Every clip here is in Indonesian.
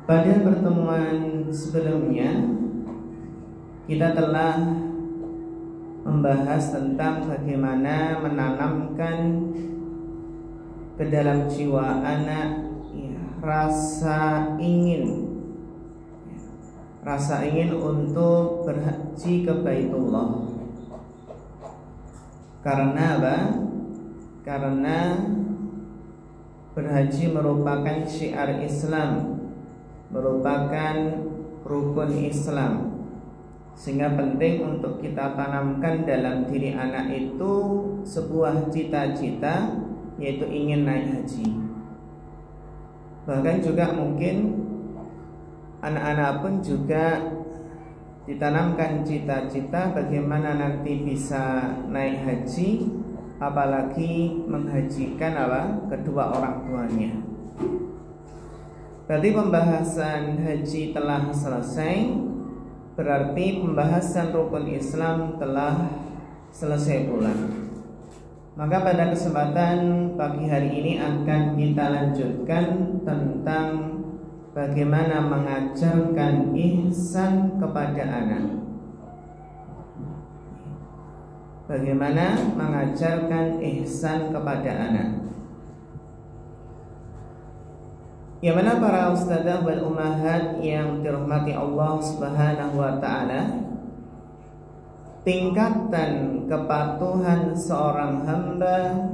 Pada pertemuan sebelumnya kita telah membahas tentang bagaimana menanamkan ke dalam jiwa anak rasa ingin untuk berhaji ke Baitullah. Karena apa? Karena berhaji merupakan syiar Islam, merupakan rukun Islam, sehingga penting untuk kita tanamkan dalam diri anak itu sebuah cita-cita, yaitu ingin naik haji. Bahkan juga mungkin anak-anak pun juga ditanamkan cita-cita bagaimana nanti bisa naik haji, apalagi menghajikan kedua orang tuanya. Berarti pembahasan haji telah selesai, berarti pembahasan rukun Islam telah selesai pula. Maka pada kesempatan pagi hari ini akan kita lanjutkan tentang bagaimana mengajarkan ihsan kepada anak. Bagaimana mengajarkan ihsan kepada anak. Yang mana para ustadzah wal ummahat yang dirahmati Allah Subhanahu wa taala, tingkatan kepatuhan seorang hamba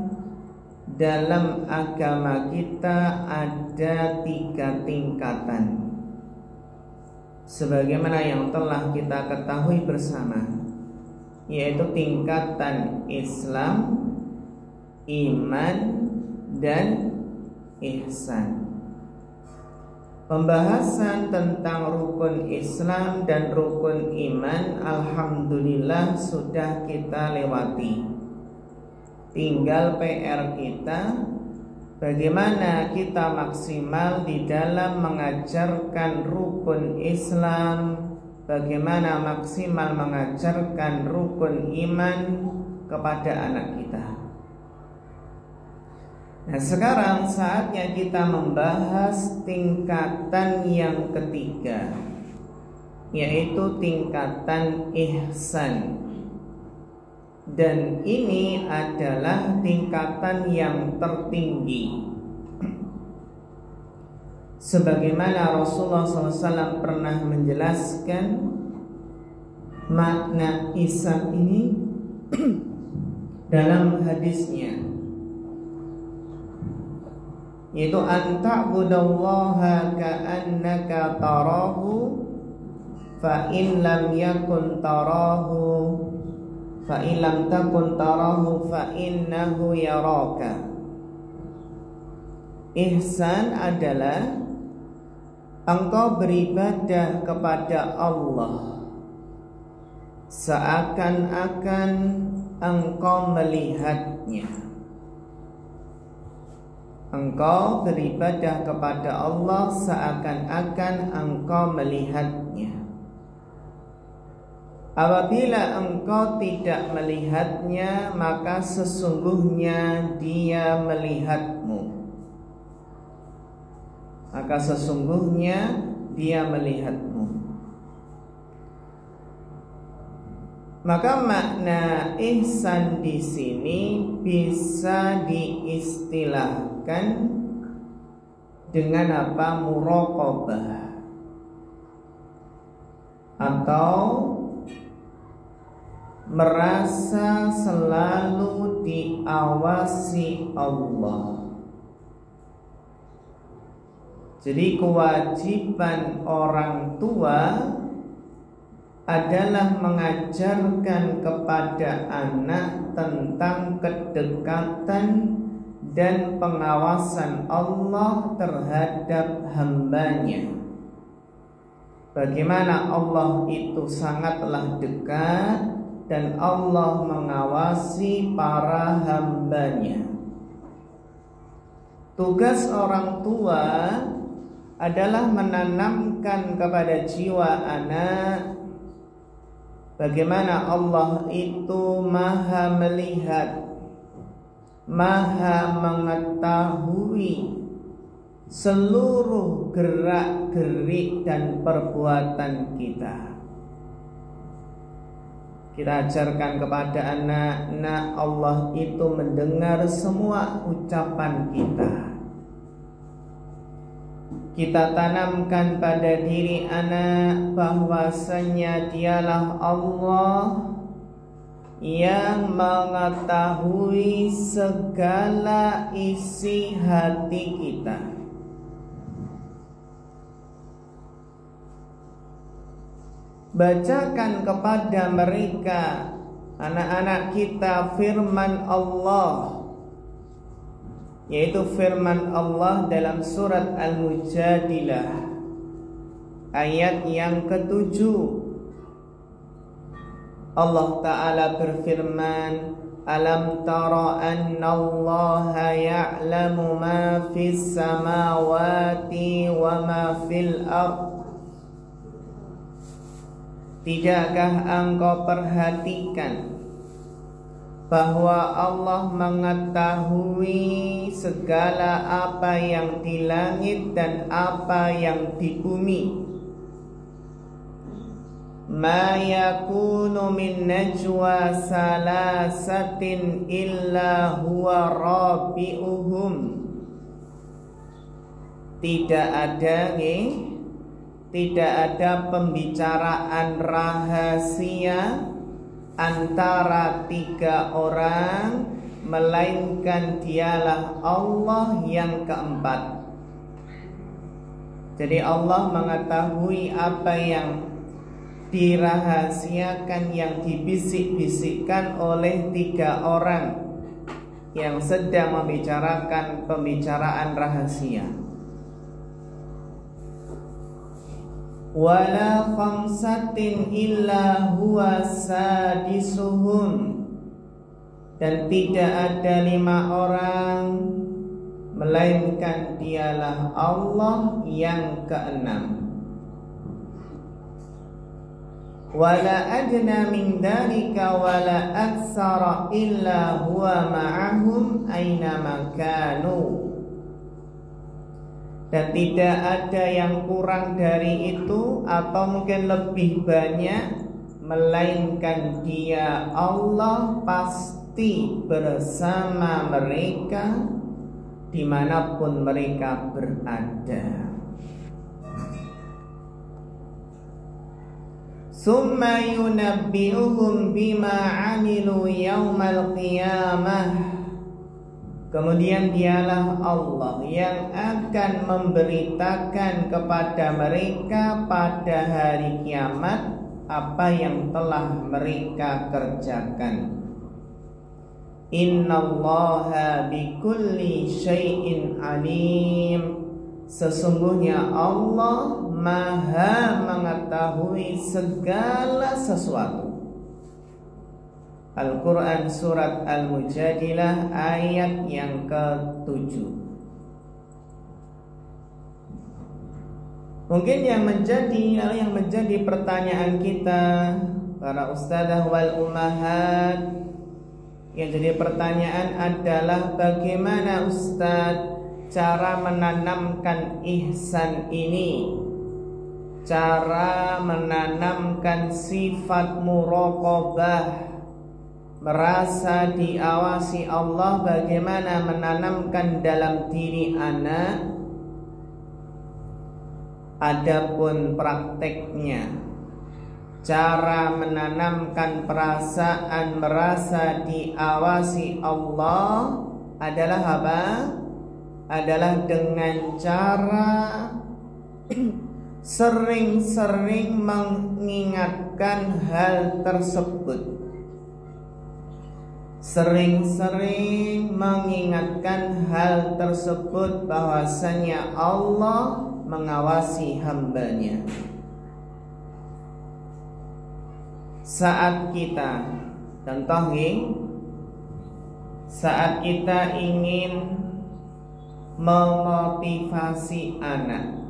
dalam agama kita ada 3 tingkatan. Sebagaimana yang telah kita ketahui bersama, yaitu tingkatan Islam, iman, dan ihsan. Pembahasan tentang rukun Islam dan rukun iman alhamdulillah sudah kita lewati. Tinggal PR kita, bagaimana kita maksimal di dalam mengajarkan rukun Islam, bagaimana maksimal mengajarkan rukun iman kepada anak kita. Nah, sekarang saatnya kita membahas tingkatan yang ketiga, yaitu tingkatan ihsan. Dan ini adalah tingkatan yang tertinggi. Sebagaimana Rasulullah SAW pernah menjelaskan makna ihsan ini dalam hadisnya, yaitu anta'budallaha ka'annaka tarahu fa in lam yakun tarahu fa in lam takun tarahu fa innahu yaraka. Ihsan adalah engkau beribadah kepada Allah seakan-akan engkau melihatnya. Engkau beribadah kepada Allah seakan-akan engkau melihatnya. Apabila engkau tidak melihatnya, maka sesungguhnya Dia melihatmu. Maka sesungguhnya Dia melihatmu. Maka makna ihsan di sini bisa diistilahkan dengan apa? Muraqabah, atau merasa selalu diawasi Allah. Jadi kewajiban orang tua adalah mengajarkan kepada anak tentang kedekatan dan pengawasan Allah terhadap hambanya. Bagaimana Allah itu sangatlah dekat dan Allah mengawasi para hambanya. Tugas orang tua adalah menanamkan kepada jiwa anak bagaimana Allah itu maha melihat, maha mengetahui seluruh gerak-gerik dan perbuatan kita. Kita ajarkan kepada anak-anak, Allah itu mendengar semua ucapan kita. Kita tanamkan pada diri anak bahwasanya dialah Allah yang mengetahui segala isi hati kita. Bacakan kepada mereka, anak-anak kita, firman Allah, yaitu firman Allah dalam surat Al-Mujadilah ayat yang ke-7. Allah Ta'ala berfirman, alam tara anna allaha ya'lamu ma fis samawati wa ma fil ardh. Tidakkah engkau perhatikan bahwa Allah mengetahui segala apa yang di langit dan apa yang di bumi? Ma yakunu min najwa salasatin illa huwa rabi'uhum. Tidak ada pembicaraan rahasia antara 3 orang melainkan dialah Allah yang keempat. Jadi Allah mengetahui apa yang dirahasiakan, yang dibisik-bisikkan oleh 3 orang yang sedang membicarakan pembicaraan rahasia. Wala khamsatin illa huwa sadisuhum. Dan tidak ada 5 orang melainkan dialah Allah yang ke-6. Wala adna min dalika wala aksara illa huwa ma'ahum aynama kanu. Dan tidak ada yang kurang dari itu atau mungkin lebih banyak, melainkan dia Allah pasti bersama mereka dimanapun mereka berada. Summa yunabbi'uhum bima 'amilu yaumal qiyamah. Kemudian dialah Allah yang akan memberitakan kepada mereka pada hari kiamat apa yang telah mereka kerjakan. Innallaha bikulli syai'in alim. Sesungguhnya Allah Maha mengetahui segala sesuatu. Al-Quran surat Al-Mujadilah ayat yang ke-7. Mungkin yang menjadi pertanyaan kita, para ustadzah wal ummahat, yang jadi pertanyaan adalah bagaimana Ustadz cara menanamkan ihsan ini, cara menanamkan sifat muraqabah, merasa diawasi Allah, bagaimana menanamkan dalam diri anak. Adapun prakteknya, cara menanamkan perasaan merasa diawasi Allah adalah apa? Adalah dengan cara sering-sering mengingatkan hal tersebut. Sering-sering mengingatkan hal tersebut bahwasanya Allah mengawasi hambanya. Saat kita, saat kita ingin memotivasi anak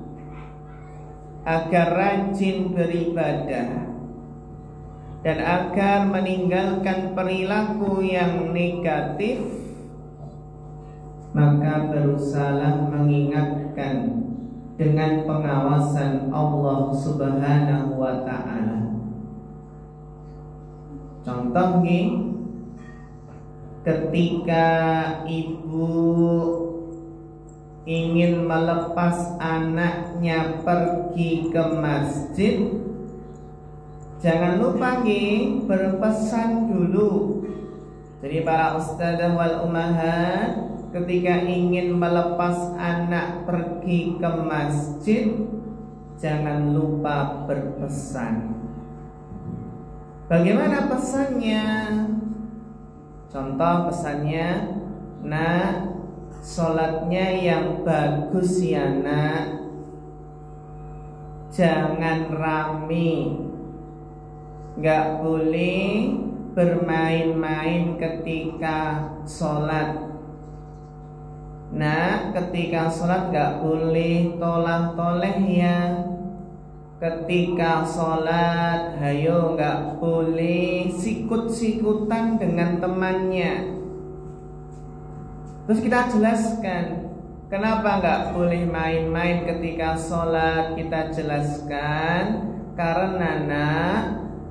agar rajin beribadah dan agar meninggalkan perilaku yang negatif, maka berusaha mengingatkan ditingkatkan dengan pengawasan Allah Subhanahu wa ta'ala. Contoh nih, ketika ibu ingin melepas anaknya pergi ke masjid, jangan lupa nih berpesan dulu. Jadi para ustadzah wal ummahat ketika ingin melepas anak pergi ke masjid, jangan lupa berpesan. Bagaimana pesannya? Contoh pesannya, nak, sholatnya yang bagus ya nak, jangan rame, gak boleh bermain-main ketika sholat. Nah, ketika sholat gak boleh tolah-toleh ya. Ketika sholat, hayo gak boleh sikut-sikutan dengan temannya. Terus kita jelaskan kenapa gak boleh main-main ketika sholat. Kita jelaskan karena nak,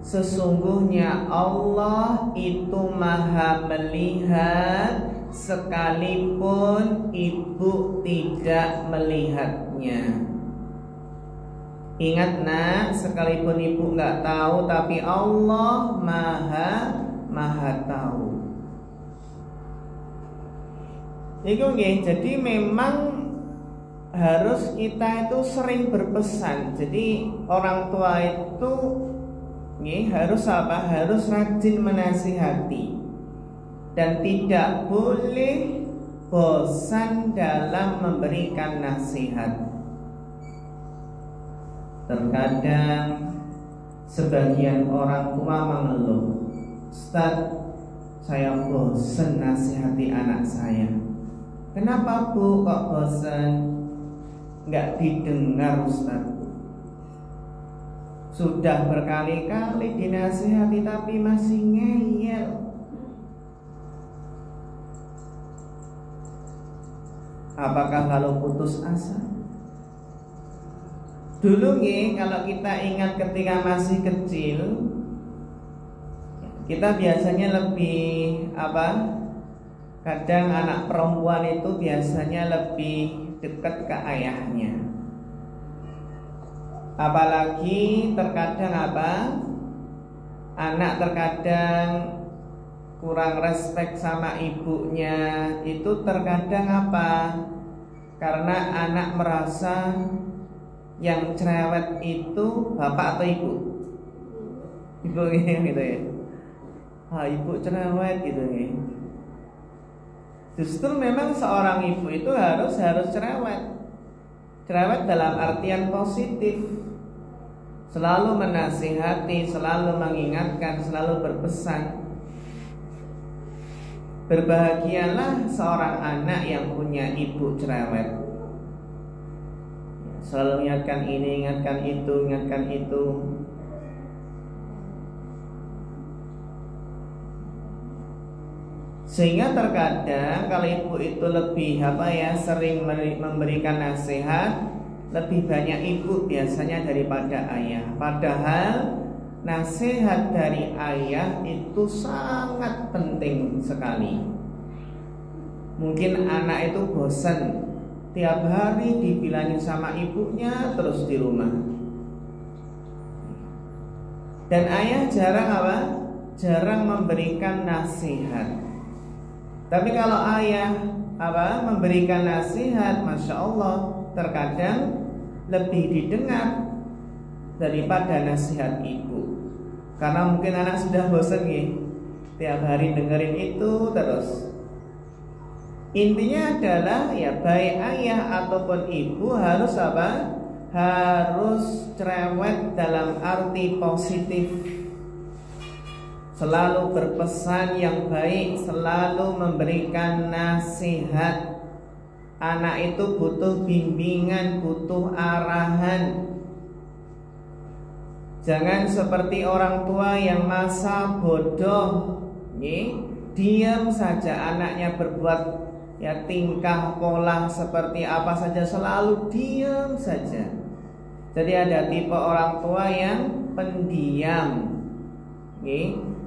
sesungguhnya Allah itu maha melihat sekalipun ibu tidak melihatnya. Ingat nak, sekalipun ibu nggak tahu, tapi Allah maha tahu. Itu jadi memang harus kita itu sering berpesan. Jadi orang tua itu harus apa? Harus rajin menasihati dan tidak boleh bosan dalam memberikan nasihat. Terkadang sebagian orang tua mengeluh, Ustaz, saya bosan nasihati anak saya. Kenapa bu kok bosan? Nggak didengar Ustaz. Sudah berkali-kali dinasihati tapi masih ngeyel. Apakah lalu putus asa? Dulu kalau kita ingat ketika masih kecil, kita biasanya lebih kadang anak perempuan itu biasanya lebih dekat ke ayahnya. Apalagi terkadang anak terkadang kurang respect sama ibunya. Itu terkadang karena anak merasa yang cerewet itu bapak atau ibu? Ibu gitu ya. Ibu cerewet gitu ya. Justru memang seorang ibu itu harus cerewet. Cerewet dalam artian positif. Selalu menasihati, selalu mengingatkan, selalu berpesan. Berbahagialah seorang anak yang punya ibu cerewet. Selalu ingatkan ini, ingatkan itu, ingatkan itu. Sehingga terkadang kalau ibu itu lebih sering memberikan nasihat, lebih banyak ibu biasanya daripada ayah. Padahal nasihat dari ayah itu sangat penting sekali. Mungkin anak itu bosan tiap hari dibilangin sama ibunya terus di rumah. Dan ayah jarang memberikan nasihat. Tapi kalau ayah memberikan nasihat, masya Allah, terkadang lebih didengar daripada nasihat ibu. Karena mungkin anak sudah bosan tiap hari dengerin itu terus. Intinya adalah baik ayah ataupun ibu harus harus cerewet dalam arti positif. Selalu berpesan yang baik, selalu memberikan nasihat. Anak itu butuh bimbingan, butuh arahan. Jangan seperti orang tua yang masa bodoh, diam saja anaknya berbuat ya tingkah pola seperti apa saja selalu diam saja. Jadi ada tipe orang tua yang pendiam.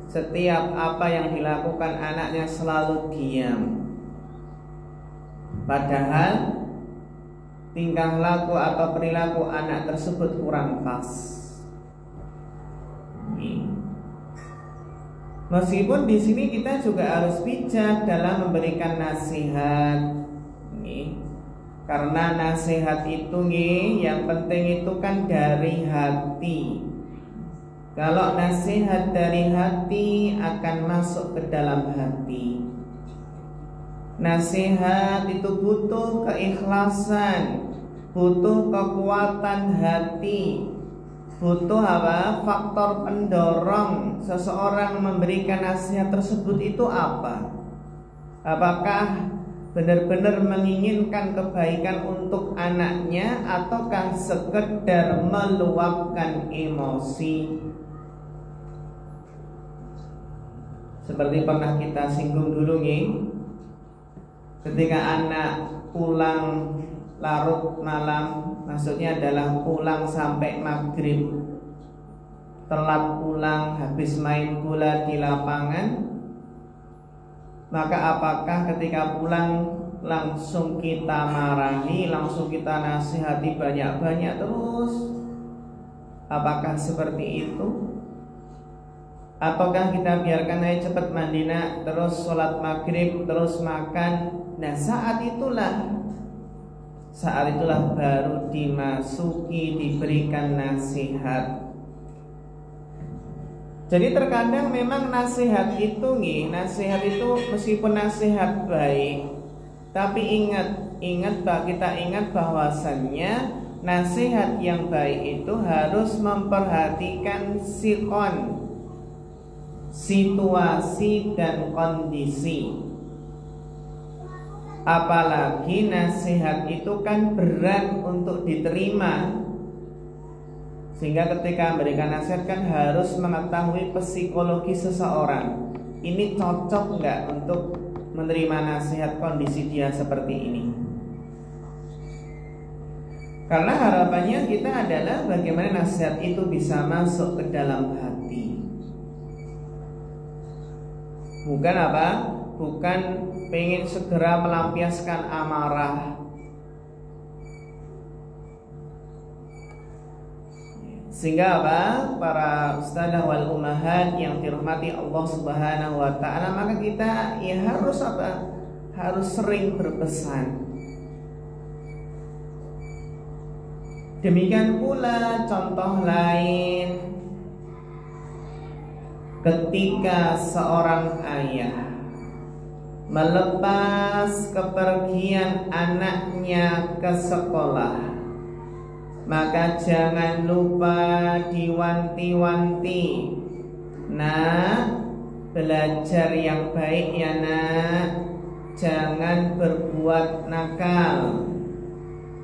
Setiap apa yang dilakukan anaknya selalu diam. Padahal tingkah laku atau perilaku anak tersebut kurang pas. Meskipun di sini kita juga harus bijak dalam memberikan nasihat, karena nasihat itu yang penting itu kan dari hati. Kalau nasihat dari hati akan masuk ke dalam hati. Nasihat itu butuh keikhlasan, butuh kekuatan hati, butuh apa? Faktor pendorong seseorang memberikan nasihat tersebut itu apa? Apakah benar-benar menginginkan kebaikan untuk anaknya ataukah sekedar meluapkan emosi? Seperti pernah kita singgung dulu ketika anak pulang larut malam, maksudnya adalah pulang sampai maghrib, telat pulang habis main bola di lapangan, maka apakah ketika pulang langsung kita marahi, langsung kita nasihati banyak-banyak terus? Apakah seperti itu? Ataukah kita biarkan aja cepat mandi nak, terus sholat maghrib, terus makan? Nah saat itulah baru dimasuki, diberikan nasihat. Jadi terkadang memang nasihat itu meskipun nasihat baik, tapi kita ingat bahwasannya nasihat yang baik itu harus memperhatikan situasi dan kondisi. Apalagi nasihat itu kan berat untuk diterima, sehingga ketika memberikan nasihat kan harus mengetahui psikologi seseorang. Ini cocok nggak untuk menerima nasihat kondisi dia seperti ini? Karena harapannya kita adalah bagaimana nasihat itu bisa masuk ke dalam hati. Bukan pengen segera melampiaskan amarah. Sehingga para ustadzah wal ummahat yang dirahmati Allah Subhanahu wa taala, maka kita harus sering berpesan. Demikian pula contoh lain, ketika seorang ayah melepas kepergian anaknya ke sekolah, maka jangan lupa diwanti-wanti. Nak, belajar yang baik ya nak, jangan berbuat nakal.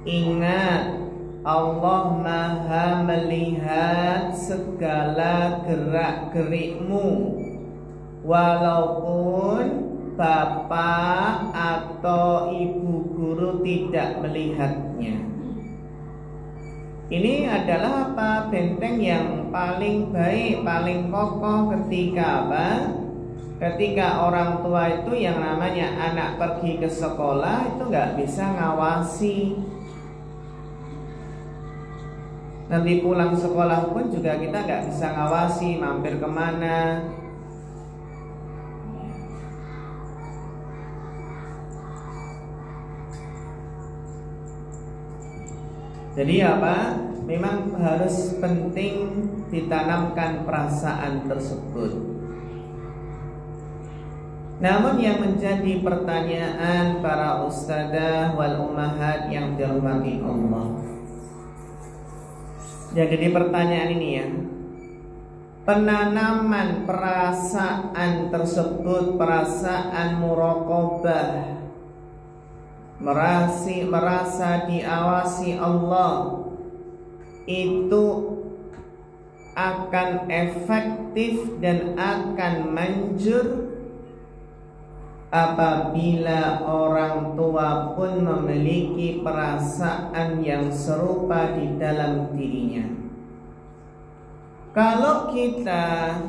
Ingat, Allah Maha melihat segala gerak-gerikmu, walaupun bapak atau ibu guru tidak melihatnya. Ini adalah benteng yang paling baik, paling kokoh ketika orang tua itu yang namanya anak pergi ke sekolah itu nggak bisa ngawasi. Nanti pulang sekolah pun juga kita nggak bisa ngawasi mampir kemana. Jadi memang harus penting ditanamkan perasaan tersebut. Namun yang menjadi pertanyaan para ustadzah wal ummahat yang dirahmati Allah, jadi pertanyaan ini penanaman perasaan tersebut, perasaan muraqabah, merasa diawasi Allah, itu akan efektif dan akan manjur apabila orang tua pun memiliki perasaan yang serupa di dalam dirinya. Kalau kita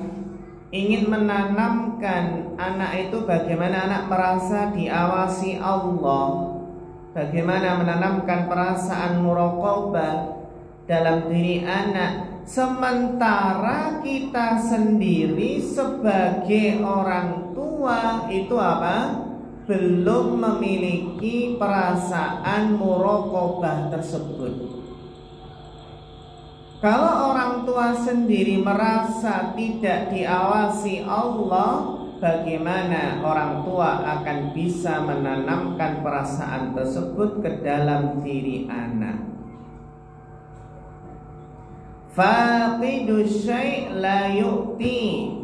ingin menanamkan anak itu bagaimana anak merasa diawasi Allah, bagaimana menanamkan perasaan muraqabah dalam diri anak, sementara kita sendiri sebagai orang tua itu apa? Belum memiliki perasaan muraqabah tersebut. Kalau orang tua sendiri merasa tidak diawasi Allah, bagaimana orang tua akan bisa menanamkan perasaan tersebut ke dalam diri anak? Faqidu syai' la yu'ti.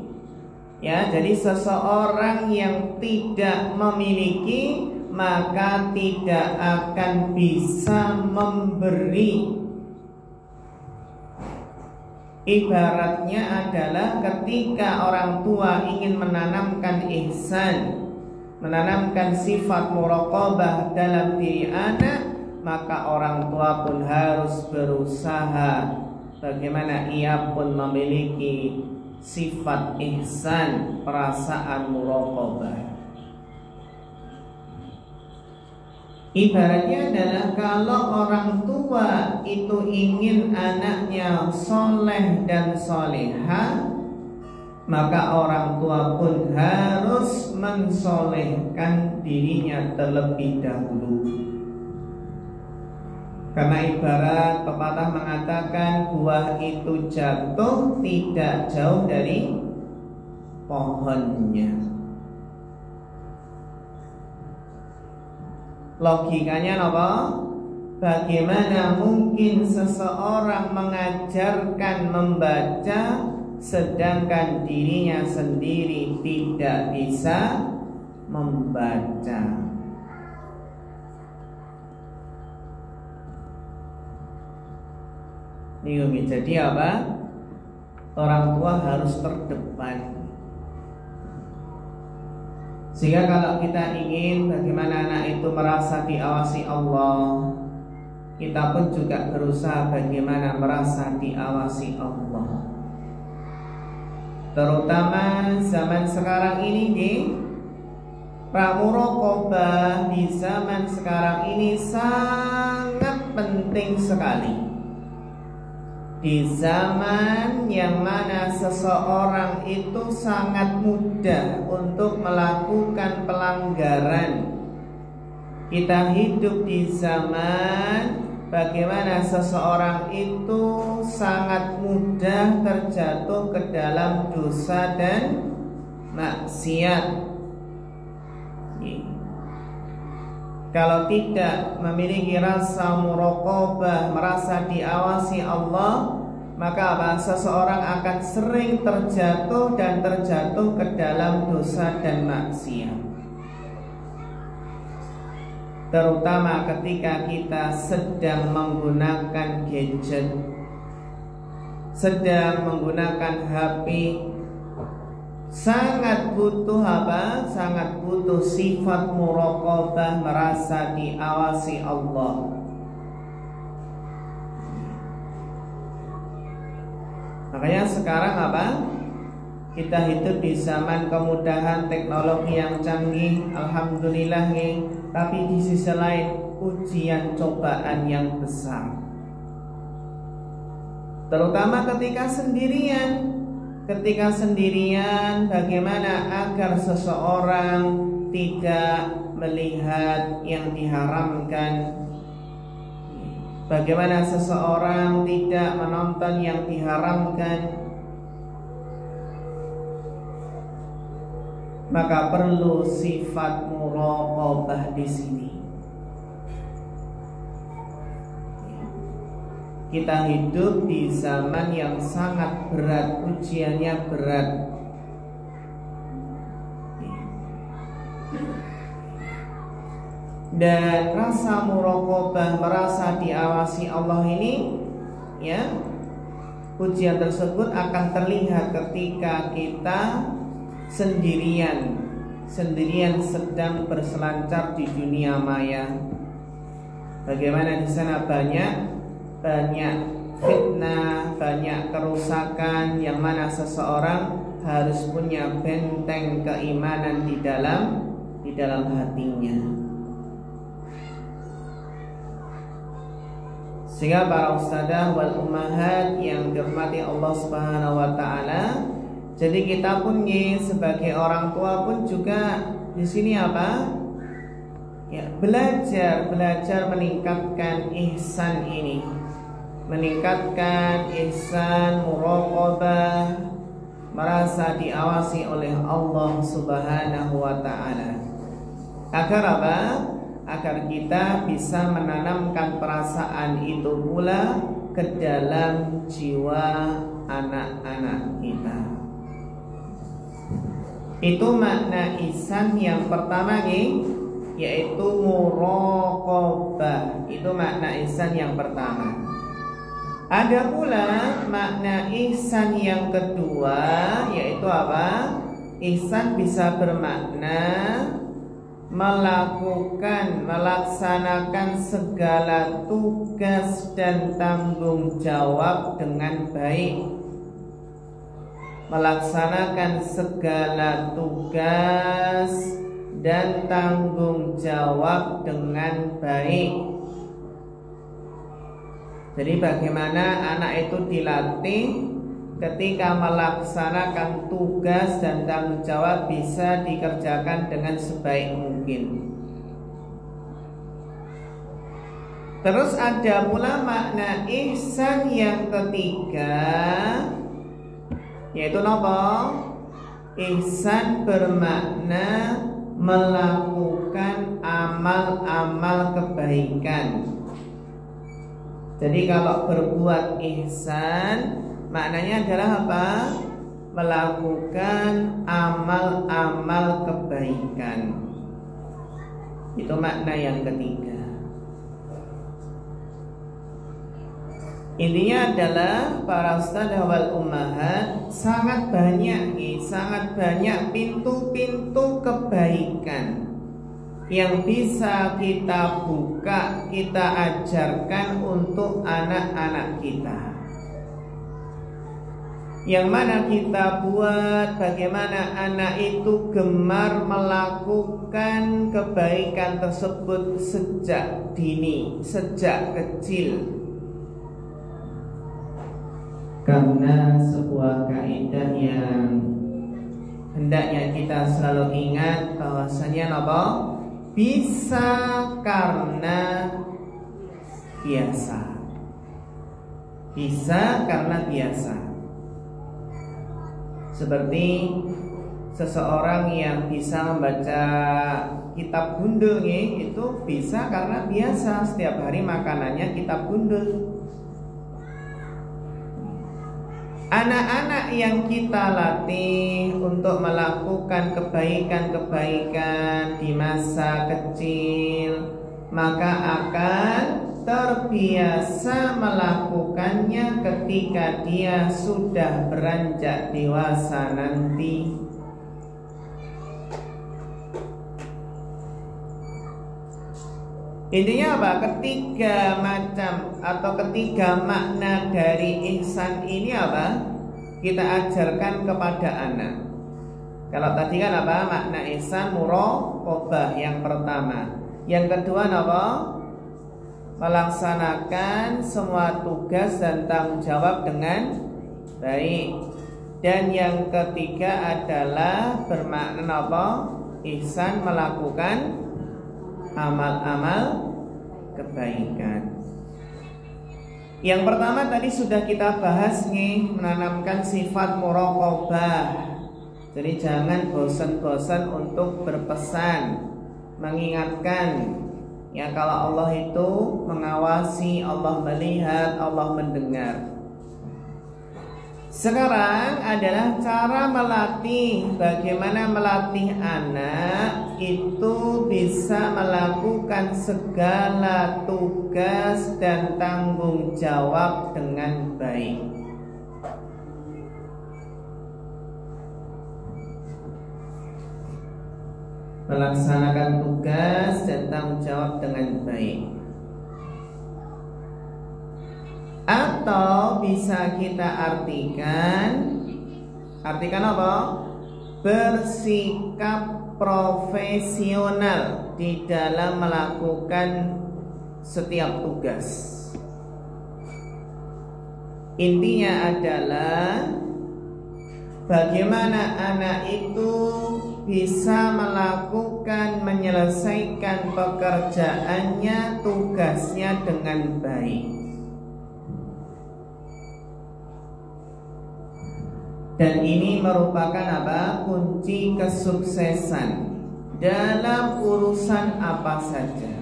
Ya, jadi seseorang yang tidak memiliki maka tidak akan bisa memberi. Ibaratnya adalah ketika orang tua ingin menanamkan ihsan, menanamkan sifat muraqabah dalam diri anak, maka orang tua pun harus berusaha bagaimana ia pun memiliki sifat ihsan, perasaan muraqabah. Ibaratnya adalah kalau orang tua itu ingin anaknya soleh dan soleha, maka orang tua pun harus mensolehkan dirinya terlebih dahulu. Karena ibarat pepatah mengatakan buah itu jatuh tidak jauh dari pohonnya. Logikanya apa? Bagaimana mungkin seseorang mengajarkan membaca sedangkan dirinya sendiri tidak bisa membaca? Jadi apa? Orang tua harus terdepan. Sehingga kalau kita ingin bagaimana anak itu merasa diawasi Allah, kita pun juga berusaha bagaimana merasa diawasi Allah. Terutama zaman sekarang ini muraqabah di zaman sekarang ini sangat penting sekali. Di zaman yang mana seseorang itu sangat mudah untuk melakukan pelanggaran. Kita hidup di zaman bagaimana seseorang itu sangat mudah terjatuh ke dalam dosa dan maksiat. Kalau tidak memiliki rasa muraqabah, merasa diawasi Allah, maka apa? Seseorang akan sering terjatuh dan terjatuh ke dalam dosa dan maksiat. Terutama ketika kita sedang menggunakan gadget, sedang menggunakan HP, sangat butuh apa? Sangat butuh sifat muraqabah, merasa diawasi Allah. Makanya sekarang apa? Kita hidup di zaman kemudahan teknologi yang canggih, alhamdulillah nih. Tapi di sisi lain ujian cobaan yang besar. Terutama ketika sendirian. Ketika sendirian, bagaimana agar seseorang tidak melihat yang diharamkan? Bagaimana seseorang tidak menonton yang diharamkan? Maka perlu sifat muraqabah di sini. Kita hidup di zaman yang sangat berat, ujiannya berat. Dan rasa muraqabah, merasa diawasi Allah ini, ya, ujian tersebut akan terlihat ketika kita sendirian, sendirian sedang berselancar di dunia maya. Bagaimana di sana banyak fitnah, banyak kerusakan, yang mana seseorang harus punya benteng keimanan di dalam hatinya. Sehingga para ustadzah wal ummahat yang dirahmati Allah Subhanahu wa taala, jadi kita pun sebagai orang tua pun juga di sini apa? Ya, belajar meningkatkan ihsan ini. Meningkatkan ihsan muraqabah, merasa diawasi oleh Allah Subhanahu wa taala. Agar apa? Agar kita bisa menanamkan perasaan itu pula ke dalam jiwa anak-anak kita. Itu makna ihsan yang pertama yaitu muraqabah. Itu makna ihsan yang pertama. Ada pula makna ihsan yang kedua, yaitu apa? Ihsan bisa bermakna melaksanakan segala tugas dan tanggung jawab dengan baik. Melaksanakan segala tugas dan tanggung jawab dengan baik. Jadi bagaimana anak itu dilatih ketika melaksanakan tugas dan tanggung jawab bisa dikerjakan dengan sebaik mungkin. Terus ada pula makna ihsan yang ketiga, yaitu apa? Ihsan bermakna melakukan amal-amal kebaikan. Jadi kalau berbuat ihsan maknanya adalah apa? Melakukan amal-amal kebaikan. Itu makna yang ketiga. Intinya adalah para ustadzah wal ummahat, sangat banyak pintu-pintu kebaikan yang bisa kita buka, kita ajarkan untuk anak-anak kita. Yang mana kita buat bagaimana anak itu gemar melakukan kebaikan tersebut sejak dini, sejak kecil. Karena sebuah kaidah yang hendaknya kita selalu ingat bahwasanya apa? Bisa karena biasa. Bisa karena biasa. Seperti seseorang yang bisa membaca kitab gundul itu bisa karena biasa, setiap hari makanannya kitab gundul. Anak-anak yang kita latih untuk melakukan kebaikan-kebaikan di masa kecil, maka akan terbiasa melakukannya ketika dia sudah beranjak dewasa nanti. Intinya apa? Ketiga macam atau ketiga makna dari ihsan ini apa? Kita ajarkan kepada anak. Kalau tadi kan apa? Makna ihsan muraqabah yang pertama. Yang kedua apa? Melaksanakan semua tugas dan tanggung jawab dengan baik. Dan yang ketiga adalah bermakna apa? Ihsan melakukan amal-amal kebaikan. Yang pertama tadi sudah kita bahas menanamkan sifat muraqabah. Jadi jangan bosan-bosan untuk berpesan, mengingatkan. Ya, kalau Allah itu mengawasi, Allah melihat, Allah mendengar. Sekarang adalah cara melatih. Bagaimana melatih anak itu bisa melakukan segala tugas dan tanggung jawab dengan baik. melaksanakan tugas dan tanggung jawab dengan baik. Atau bisa kita artikan apa? Bersikap profesional di dalam melakukan setiap tugas. Intinya adalah bagaimana anak itu bisa menyelesaikan pekerjaannya, tugasnya dengan baik. Dan ini merupakan apa? Kunci kesuksesan dalam urusan apa saja,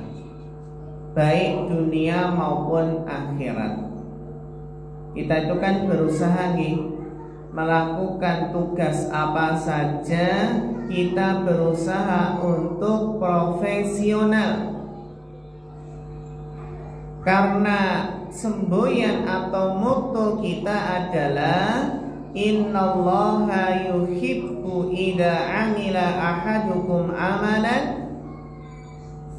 baik dunia maupun akhirat. Kita itu kan berusaha melakukan tugas apa saja, kita berusaha untuk profesional. Karena semboyan atau motto kita adalah innallaha yuhibbu idza amila ahadukum amalan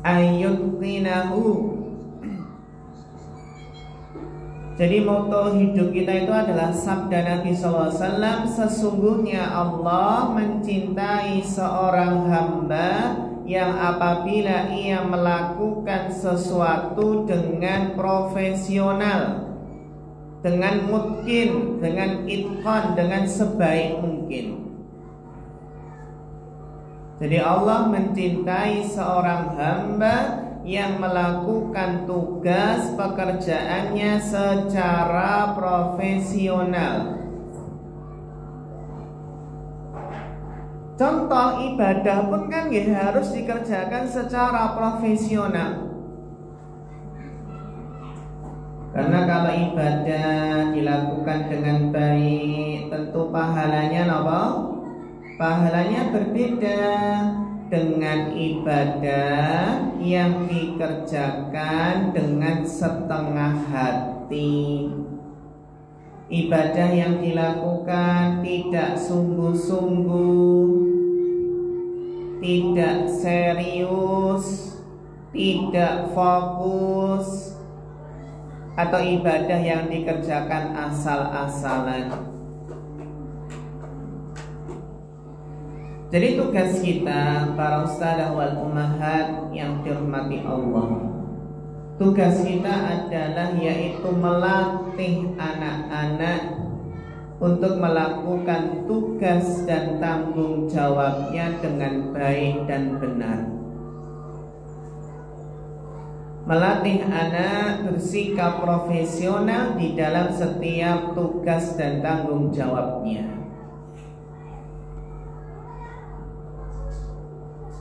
ayyutqinahu. Jadi motto hidup kita itu adalah sabda Nabi SAW, sesungguhnya Allah mencintai seorang hamba yang apabila ia melakukan sesuatu dengan profesional, dengan mutqin, dengan itqan, dengan sebaik mungkin. Jadi Allah mencintai seorang hamba yang melakukan tugas pekerjaannya secara profesional. Contoh ibadah pun kan harus dikerjakan secara profesional. Karena kalau ibadah dilakukan dengan baik, tentu pahalanya apa? Pahalanya berbeda dengan ibadah yang dikerjakan dengan setengah hati. Ibadah yang dilakukan tidak sungguh-sungguh, tidak serius, tidak fokus, atau ibadah yang dikerjakan asal-asalan. Jadi tugas kita para ustadzah wal ummahat yang dirahmati Allah, tugas kita adalah yaitu melatih anak-anak untuk melakukan tugas dan tanggung jawabnya dengan baik dan benar. Melatih anak bersikap profesional di dalam setiap tugas dan tanggung jawabnya.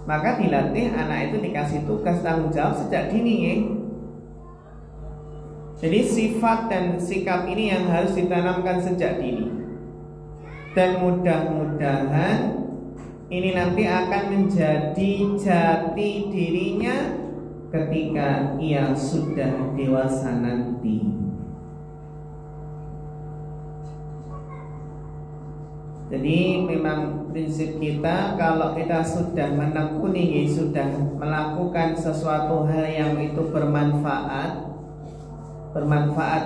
Maka dilatih anak itu dikasih tugas tanggung jawab sejak dini ya. Jadi sifat dan sikap ini yang harus ditanamkan sejak dini. Dan mudah-mudahan ini nanti akan menjadi jati dirinya ketika ia sudah dewasa nanti. Jadi memang prinsip kita, kalau kita sudah menekuni, sudah melakukan sesuatu hal yang itu bermanfaat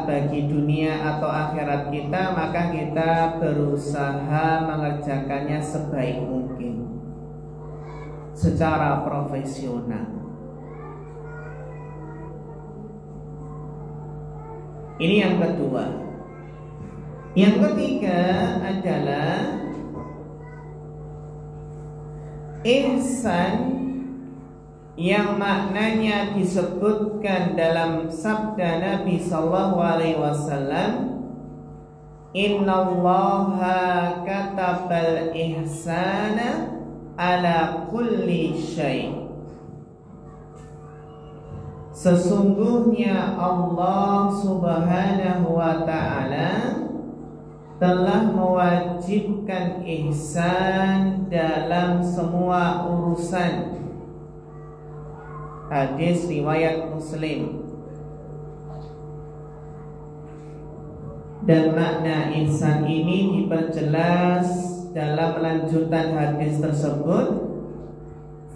bagi dunia atau akhirat kita, maka kita berusaha mengerjakannya sebaik mungkin secara profesional. Ini yang kedua. Yang ketiga adalah ihsan, yang maknanya disebutkan dalam sabda Nabi sallallahu alaihi wasallam, innallaha katabal ihsana ala kulli syai'. Sesungguhnya Allah Subhanahu wa ta'ala telah mewajibkan ihsan dalam semua urusan. Hadis riwayat Muslim. Dan makna ihsan ini diperjelas dalam lanjutan hadis tersebut.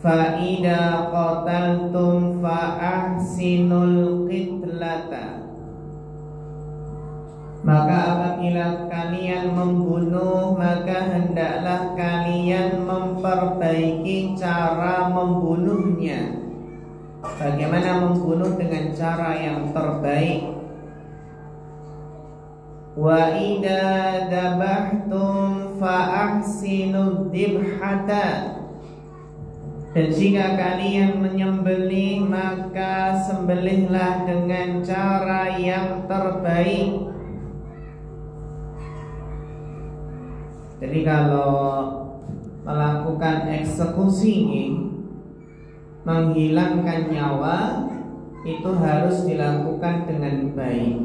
fa idza qataltum fa ahsinul qitlata. Maka apabila kalian membunuh, maka hendaklah kalian memperbaiki cara membunuhnya. Bagaimana membunuh dengan cara yang terbaik? Wa idza dzabhtum fa ahsinud dzibhata. Dan jika kalian menyembelih, maka sembelihlah dengan cara yang terbaik. Jadi kalau melakukan eksekusi, menghilangkan nyawa, itu harus dilakukan dengan baik,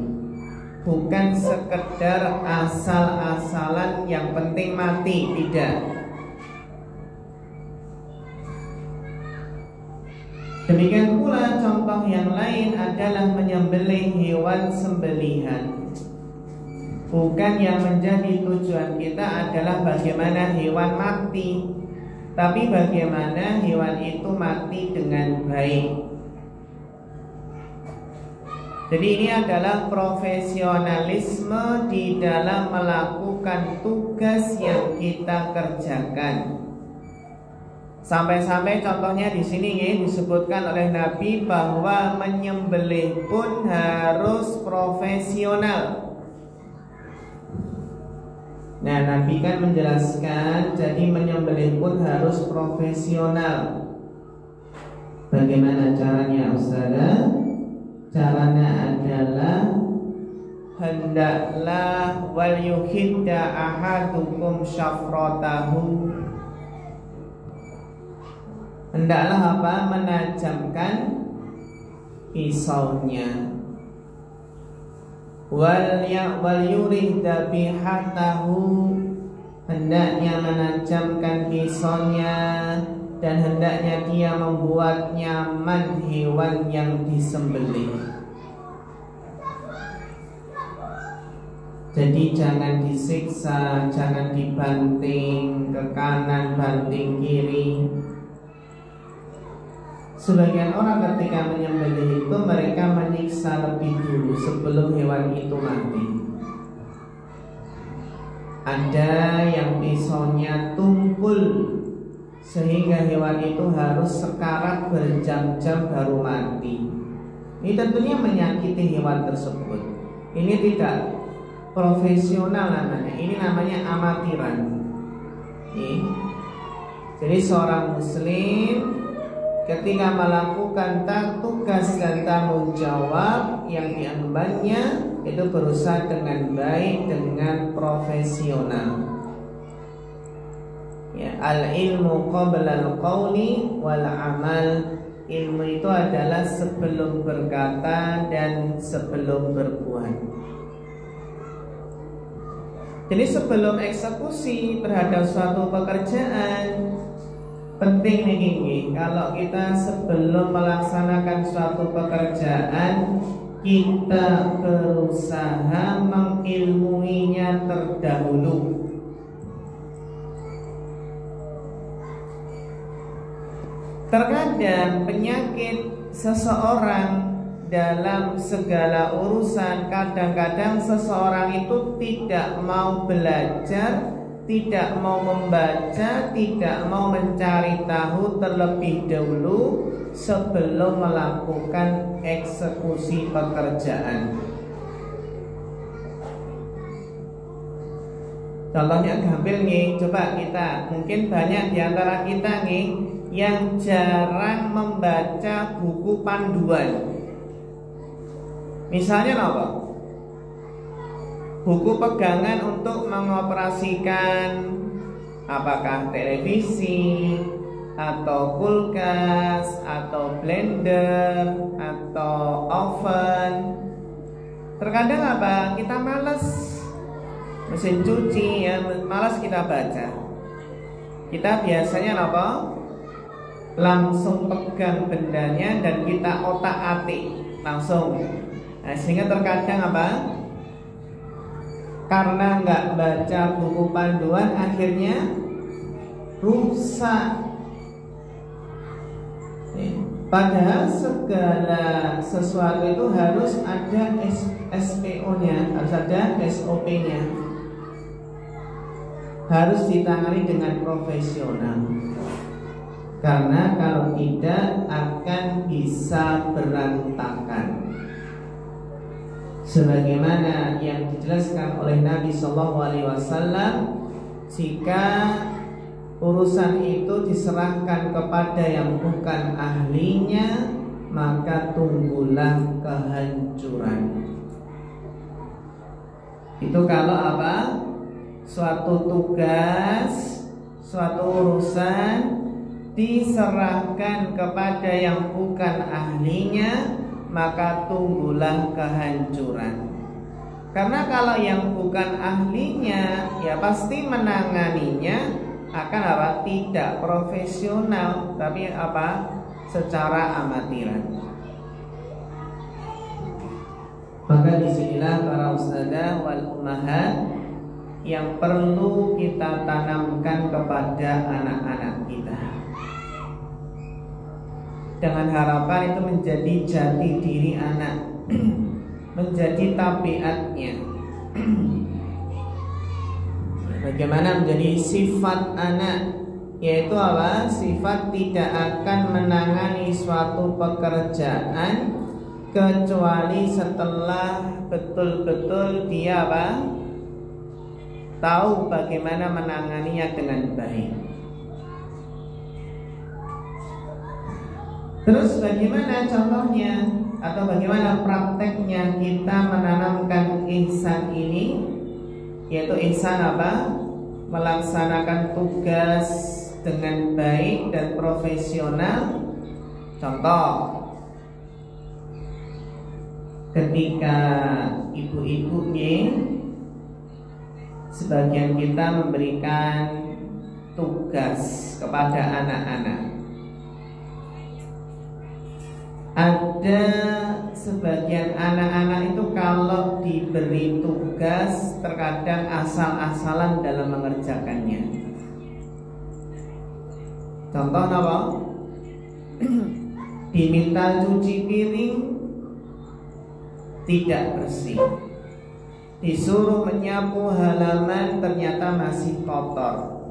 bukan sekedar asal-asalan yang penting mati, tidak. Demikian pula contoh yang lain adalah menyembelih hewan sembelihan. Bukan yang menjadi tujuan kita adalah bagaimana hewan mati, tapi bagaimana hewan itu mati dengan baik. Jadi ini adalah profesionalisme di dalam melakukan tugas yang kita kerjakan. Sampai-sampai contohnya di sini disebutkan oleh Nabi bahwa menyembelih pun harus profesional. Nah, Nabi kan menjelaskan, jadi menyembelih pun harus profesional. Bagaimana caranya, Ustazah? Caranya adalah hendaklah wal yuhidda ahadukum syafratahu. Hendaklah apa? Menajamkan pisaunya. Wal yurih dabihatahu. Hendaknya menajamkan pisaunya dan hendaknya dia membuat nyaman hewan yang disembelih. Jadi jangan disiksa, jangan dibanting ke kanan, banting kiri. Sebagian orang ketika menyembelih itu mereka menyiksa lebih dulu sebelum hewan itu mati. Ada yang pisaunya tumpul sehingga hewan itu harus sekarat berjam-jam baru mati. Ini tentunya menyakiti hewan tersebut. Ini tidak profesional namanya. Ini namanya amatiran. Jadi seorang muslim ketika melakukan tugas dan tanggung jawab yang diembannya, itu berusaha dengan baik, dengan profesional. Ya, al ilmu qabla al qawli wal amal. Ilmu itu adalah sebelum berkata dan sebelum berbuat. Jadi sebelum eksekusi terhadap suatu pekerjaan, penting nih ini, kalau kita sebelum melaksanakan suatu pekerjaan, kita berusaha mengilmuinya terdahulu. Terkadang penyakit seseorang dalam segala urusan, kadang-kadang seseorang itu tidak mau belajar, tidak mau membaca, tidak mau mencari tahu terlebih dahulu sebelum melakukan eksekusi pekerjaan. Contohnya gampil nih, coba kita, mungkin banyak di antara kita nih yang jarang membaca buku panduan. Misalnya apa? Buku pegangan untuk mengoperasikan apakah televisi atau kulkas atau blender atau oven. Terkadang apa? Kita malas, mesin cuci ya, malas kita baca. Kita biasanya apa? Langsung pegang bendanya dan kita otak-atik langsung. Nah, sehingga terkadang apa? Karena nggak baca buku panduan, akhirnya rusak. Padahal segala sesuatu itu harus ada SPO-nya, harus ada SOP-nya, harus ditangani dengan profesional. Karena kalau tidak akan bisa berantakan. Sebagaimana yang dijelaskan oleh Nabi SAW, jika urusan itu diserahkan kepada yang bukan ahlinya, maka tunggulah kehancuran. Itu kalau apa? Suatu tugas, suatu urusan diserahkan kepada yang bukan ahlinya, maka tunggulah kehancuran. Karena kalau yang bukan ahlinya, ya pasti menanganinya akan apa? Tidak profesional, tapi apa? Secara amatiran. Maka disinilah para ustadzah wal ummahat yang perlu kita tanamkan kepada anak-anak kita, dengan harapan itu menjadi jati diri anak, menjadi tabiatnya. Bagaimana menjadi sifat anak, yaitu apa? Sifat tidak akan menangani suatu pekerjaan kecuali setelah betul-betul dia apa? Tahu bagaimana menanganinya dengan baik. Terus bagaimana contohnya atau bagaimana prakteknya kita menanamkan ihsan ini? Yaitu ihsan apa? Melaksanakan tugas dengan baik dan profesional. Contoh, ketika ibu-ibu sebagian kita memberikan tugas kepada anak-anak, ada sebagian anak-anak itu kalau diberi tugas terkadang asal-asalan dalam mengerjakannya. Contoh apa? Diminta cuci piring tidak bersih, disuruh menyapu halaman ternyata masih kotor.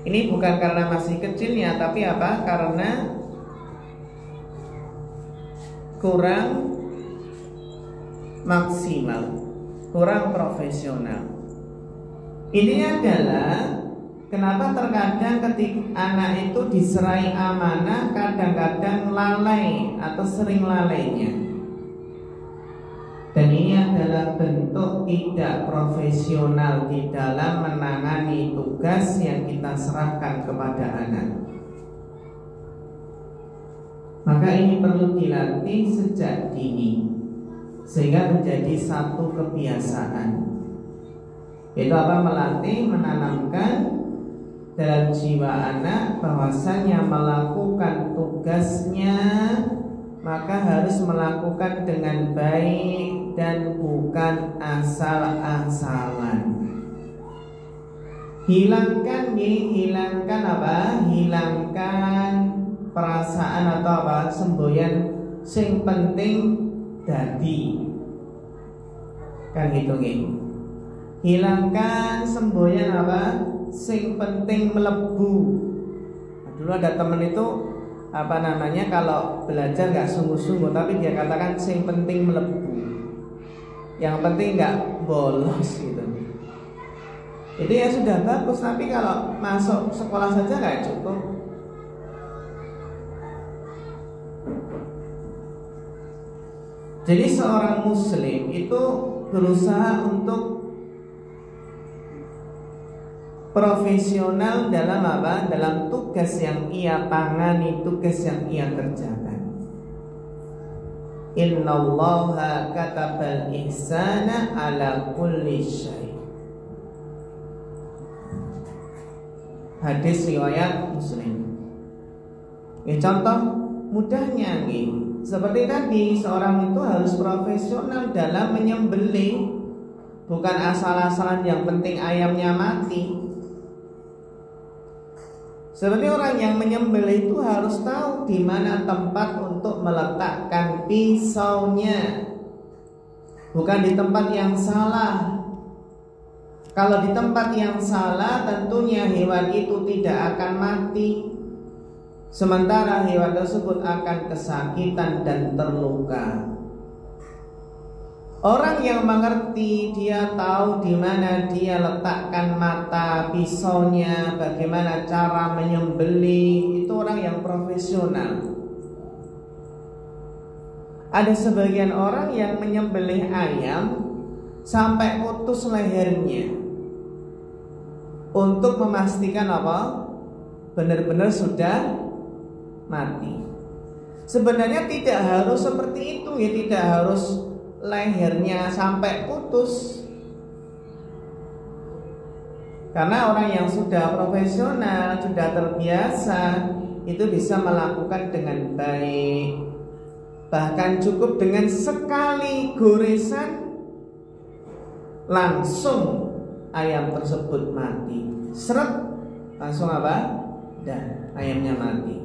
Ini bukan karena masih kecilnya, tapi apa? Karena kurang maksimal, kurang profesional. Ini adalah kenapa terkadang ketika anak itu diserai amanah kadang-kadang lalai atau sering lalainya. Dan ini adalah bentuk tidak profesional di dalam menangani tugas yang kita serahkan kepada anak. Maka ini perlu dilatih sejak dini sehingga menjadi satu kebiasaan. Itu apa? Melatih, menanamkan dalam jiwa anak bahwasanya melakukan tugasnya maka harus melakukan dengan baik dan bukan asal-asalan. Hilangkan apa? Hilangkan perasaan atau apa? Semboyan sing penting dadi. Kan gitu nggih. Hilangkan semboyan apa? Sing penting melebu. Nah, dulu ada teman itu apa namanya, kalau belajar nggak sungguh-sungguh tapi dia katakan sing penting melebu, yang penting nggak bolos gitu. Itu ya sudah bagus, tapi kalau masuk sekolah saja nggak cukup. Jadi seorang muslim itu berusaha untuk profesional dalam apa? Dalam tugas yang ia tangani, tugas yang ia kerjakan. Innallaha katabal ihsana ala kulli syai'. Hadis riwayat Muslim. Contoh mudahnya nih, seperti tadi, seorang itu harus profesional dalam menyembelih, bukan asal-asalan yang penting ayamnya mati. Seperti orang yang menyembelih itu harus tahu di mana tempat untuk meletakkan pisaunya, bukan di tempat yang salah. Kalau di tempat yang salah, tentunya hewan itu tidak akan mati, sementara hewan tersebut akan kesakitan dan terluka. Orang yang mengerti, dia tahu di mana dia letakkan mata pisaunya, bagaimana cara menyembelih, itu orang yang profesional. Ada sebagian orang yang menyembelih ayam sampai putus lehernya untuk memastikan apa? Benar-benar sudah mati. Sebenarnya tidak harus seperti itu ya, tidak harus lehernya sampai putus. Karena orang yang sudah profesional, sudah terbiasa, itu bisa melakukan dengan baik. Bahkan cukup dengan sekali goresan langsung ayam tersebut mati. Seret, langsung apa? Dan ayamnya mati.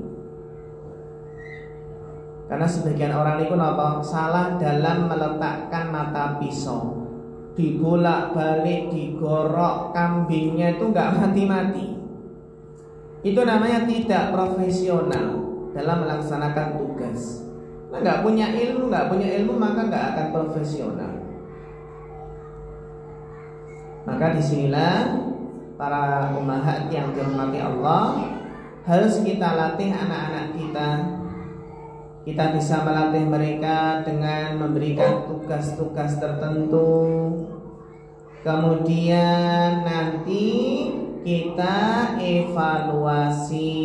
Karena sebagian orang itu salah dalam meletakkan mata pisau, dibolak-balik, digorok kambingnya itu nggak mati-mati. Itu namanya tidak profesional dalam melaksanakan tugas. Nah, nggak punya ilmu maka nggak akan profesional. Maka disinilah para ummahat yang dirahmati Allah, harus kita latih anak-anak kita. Kita bisa melatih mereka dengan memberikan tugas-tugas tertentu. Kemudian nanti kita evaluasi,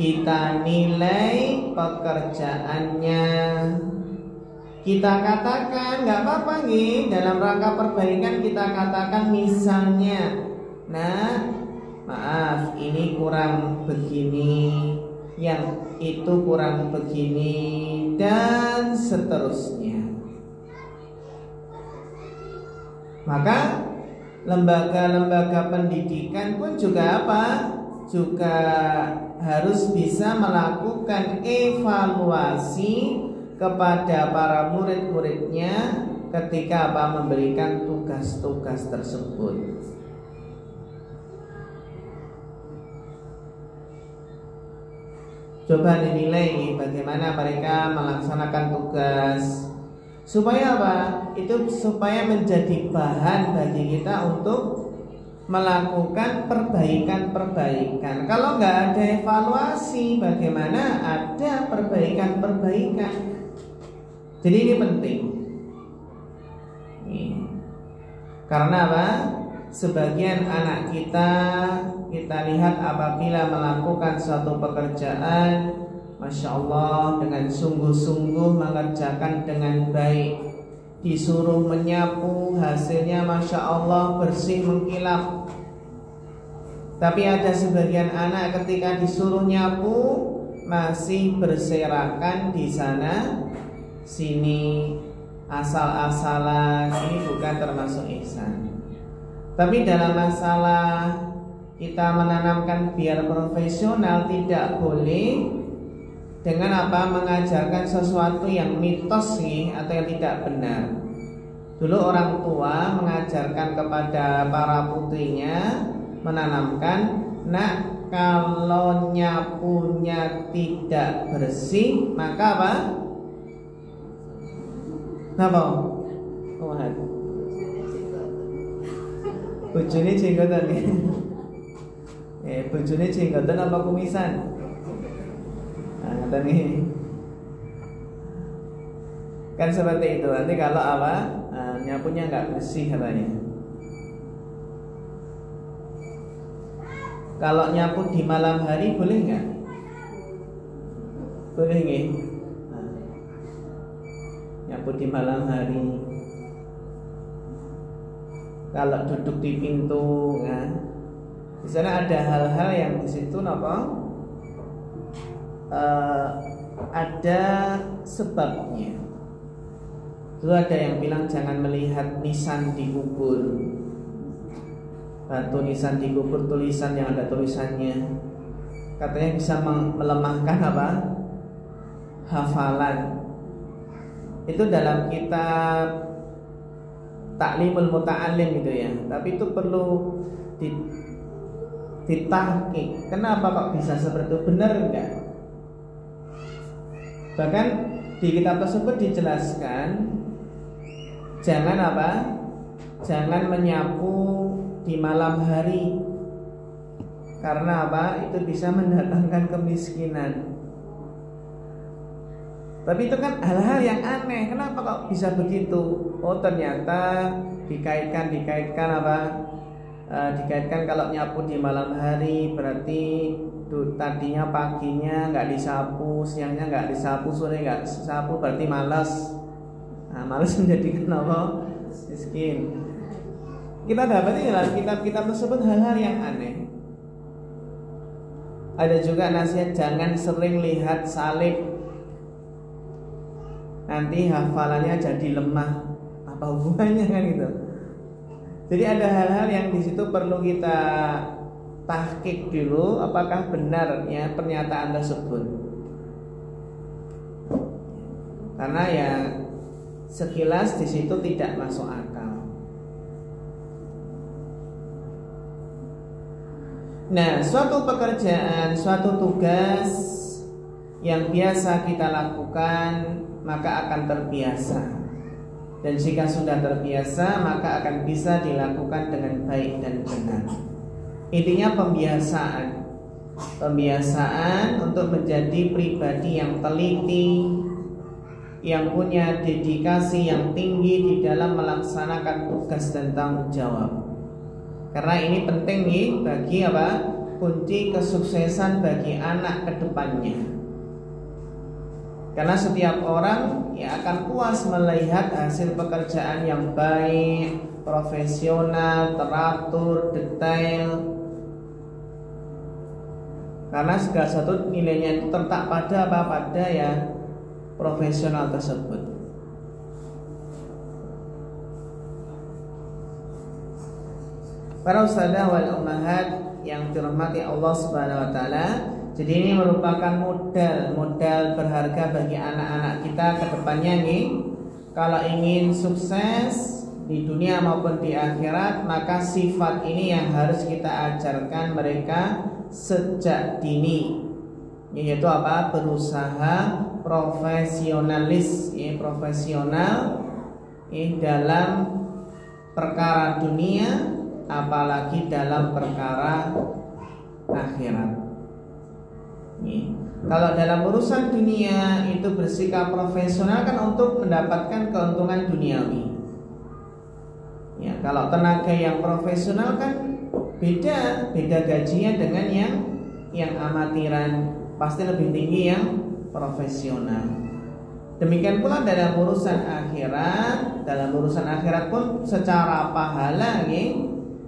kita nilai pekerjaannya. Kita katakan nggak apa-apa nih, dalam rangka perbaikan kita katakan misalnya, nah maaf ini kurang begini, yang itu kurang begini, dan seterusnya. Maka lembaga-lembaga pendidikan pun juga apa? Juga harus bisa melakukan evaluasi kepada para murid-muridnya ketika memberikan tugas-tugas tersebut. Coba dinilai bagaimana mereka melaksanakan tugas, supaya apa? Itu supaya menjadi bahan bagi kita untuk melakukan perbaikan-perbaikan. Kalau nggak ada evaluasi, bagaimana ada perbaikan-perbaikan? Jadi ini penting. Karena apa? Sebagian anak kita lihat apabila melakukan suatu pekerjaan, Masya Allah, dengan sungguh-sungguh mengerjakan dengan baik, disuruh menyapu, hasilnya Masya Allah bersih mengkilap. Tapi ada sebagian anak ketika disuruh nyapu masih berserakan di sana sini, asal-asalan. Ini bukan termasuk ihsan. Tapi dalam masalah kita menanamkan biar profesional, tidak boleh dengan apa? Mengajarkan sesuatu yang mitos nih, atau yang tidak benar. Dulu orang tua mengajarkan kepada para putrinya, menanamkan, nak, kalau nyapunya tidak bersih, maka apa? Napa? Oh, bojone jenggotan nih. Bojone jenggotan apa kumisan? Nah, kata nih. Kan seperti itu. Nanti kalau apa? Nyapunya nggak bersih katanya. Kalau nyapu di malam hari boleh nggak? Boleh nggih. Nyapu di malam hari. Kalau duduk di pintu, ya, di sana ada hal-hal yang di situ ada sebabnya. Itu ada yang bilang jangan melihat nisan di kubur, batu nisan di kubur, tulisan yang ada tulisannya. katanya bisa melemahkan apa? Hafalan. Itu dalam kitab Ta'limul Muta'allim gitu ya. Tapi itu perlu ditahqiq. Kenapa kok bisa seperti itu? Benar enggak? Bahkan di kitab tersebut dijelaskan jangan apa? Jangan menyapu di malam hari. Karena apa? Itu bisa mendatangkan kemiskinan. Tapi itu kan hal-hal yang aneh. Kenapa kok bisa begitu? Oh ternyata dikaitkan apa? Dikaitkan kalau nyapu di malam hari berarti tadinya paginya nggak disapu, siangnya nggak disapu, sore nggak disapu, berarti malas. Nah, malas menjadikan apa? Miskin. Kita dapati dalam kitab-kitab tersebut hal-hal yang aneh. Ada juga nasihat jangan sering lihat salib. Nanti hafalannya jadi lemah. Apa hubungannya kan gitu? Jadi ada hal-hal yang di situ perlu kita tahqiq dulu, apakah benar ya pernyataan tersebut. Karena ya sekilas di situ tidak masuk akal. Nah, suatu pekerjaan, suatu tugas yang biasa kita lakukan maka akan terbiasa. Dan jika sudah terbiasa maka akan bisa dilakukan dengan baik dan benar. Intinya pembiasaan. Pembiasaan untuk menjadi pribadi yang teliti, yang punya dedikasi yang tinggi di dalam melaksanakan tugas dan tanggung jawab. Karena ini penting nih bagi apa? Kunci kesuksesan bagi anak ke depannya. Karena setiap orang ya akan puas melihat hasil pekerjaan yang baik, profesional, teratur, detail. Karena segala satu nilainya itu terletak pada apa? Pada ya profesional tersebut. Para ustadzah wal ummahat yang dirahmati Allah Subhanahu wa taala, jadi ini merupakan modal berharga bagi anak-anak kita ke depannya nih. Kalau ingin sukses di dunia maupun di akhirat, maka sifat ini yang harus kita ajarkan mereka sejak dini. Yaitu apa? Berusaha profesionalis, ya, profesional dalam perkara dunia, apalagi dalam perkara akhirat. Kalau dalam urusan dunia itu bersikap profesional kan untuk mendapatkan keuntungan duniawi. Ya, kalau tenaga yang profesional kan beda gajinya dengan yang amatiran, pasti lebih tinggi yang profesional. Demikian pula dalam urusan akhirat pun secara pahala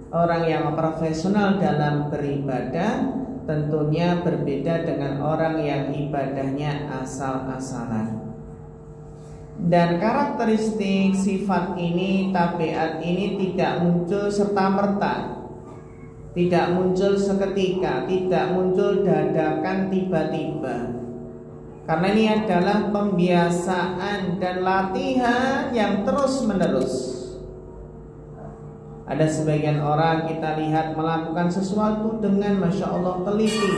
orang yang profesional dalam beribadah tentunya berbeda dengan orang yang ibadahnya asal-asalan. Dan karakteristik sifat ini, tabiat ini tidak muncul serta-merta, tidak muncul seketika, tidak muncul dadakan tiba-tiba. Karena ini adalah pembiasaan dan latihan yang terus-menerus. Ada sebagian orang kita lihat melakukan sesuatu dengan Masya Allah teliti.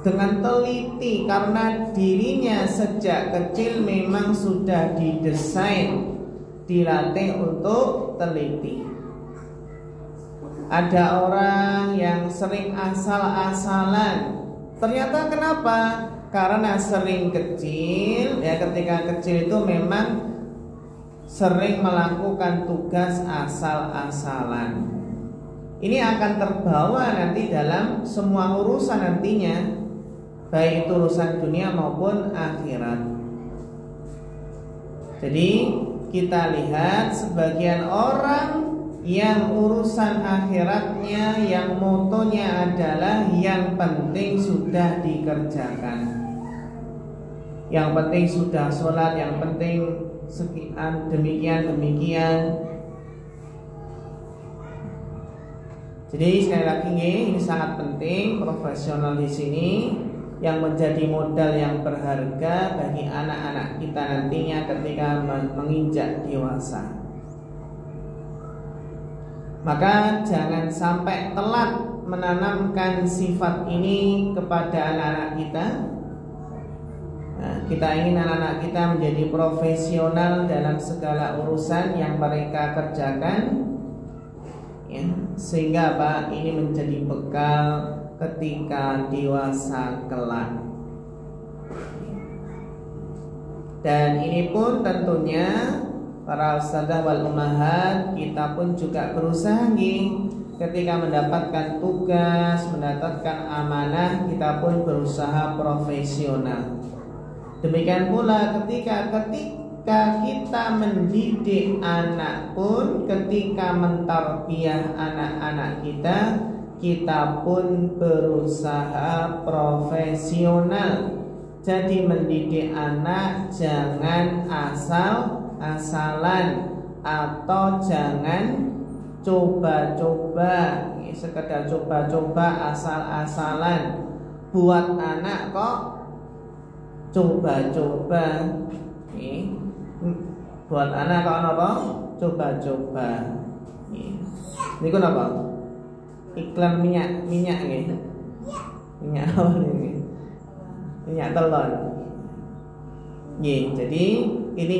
Dengan teliti karena dirinya sejak kecil memang sudah didesain, dilatih untuk teliti. Ada orang yang sering asal-asalan. Ternyata kenapa? Karena sering kecil, ya ketika kecil itu memang sering melakukan tugas asal-asalan. Ini akan terbawa nanti dalam semua urusan nantinya, baik itu urusan dunia maupun akhirat. Jadi kita lihat sebagian orang yang urusan akhiratnya, yang motonya adalah yang penting sudah dikerjakan, yang penting sudah sholat, yang penting sekian demikian. Jadi sekali lagi ini sangat penting profesional di sini yang menjadi modal yang berharga bagi anak-anak kita nantinya ketika menginjak dewasa. Maka jangan sampai telat menanamkan sifat ini kepada anak-anak kita. Nah, kita ingin anak-anak kita menjadi profesional dalam segala urusan yang mereka kerjakan, ya, sehingga apa? Ini menjadi bekal ketika dewasa kelak. Dan ini pun tentunya para ustadzah wal ummahat, kita pun juga berusaha ketika mendapatkan tugas, mendapatkan amanah, kita pun berusaha profesional. Demikian pula ketika kita mendidik anak pun, ketika mentarbiyah anak-anak kita pun berusaha profesional. Jadi mendidik anak jangan asal-asalan atau jangan coba-coba, sekedar coba-coba asal-asalan. Buat anak kok coba-coba, buat anak kok apa? Coba-coba. Ini kan apa? Iklan minyak gitu. Minyak apa ini? Minyak telur. Jadi ini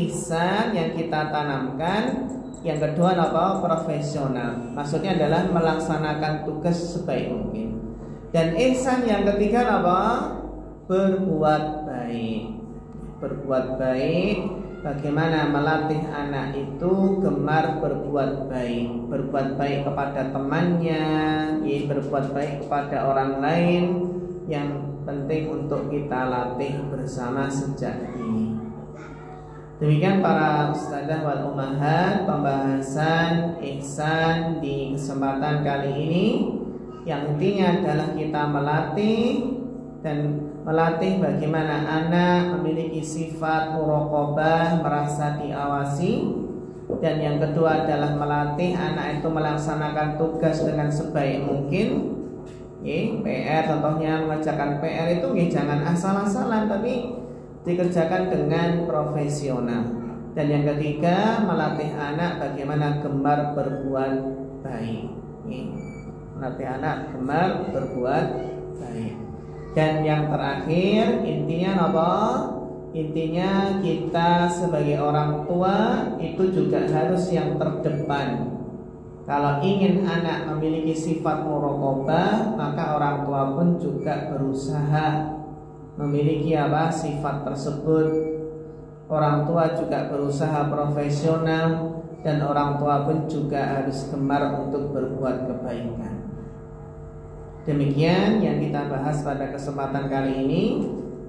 ihsan yang kita tanamkan. Yang kedua apa? Profesional. Maksudnya adalah melaksanakan tugas sebaik mungkin. Dan ihsan yang ketiga apa? Berbuat baik. Berbuat baik. Bagaimana melatih anak itu gemar berbuat baik. Berbuat baik kepada temannya, berbuat baik kepada orang lain. Yang penting untuk kita latih bersama sejak dini. Demikian para ustadzah wal ummahat, pembahasan ihsan di kesempatan kali ini, yang intinya adalah kita melatih bagaimana anak memiliki sifat muraqabah, merasa diawasi. Dan yang kedua adalah melatih anak itu melaksanakan tugas dengan sebaik mungkin. PR contohnya mengerjakan PR itu jangan asal-asalan, tapi dikerjakan dengan profesional. Dan yang ketiga, melatih anak bagaimana gemar berbuat baik. Melatih anak gemar berbuat baik. Dan yang terakhir, intinya apa? Intinya kita sebagai orang tua itu juga harus yang terdepan. Kalau ingin anak memiliki sifat muraqabah, maka orang tua pun juga berusaha memiliki sifat tersebut. Orang tua juga berusaha profesional, dan orang tua pun juga harus gemar untuk berbuat kebaikan. Demikian yang kita bahas pada kesempatan kali ini.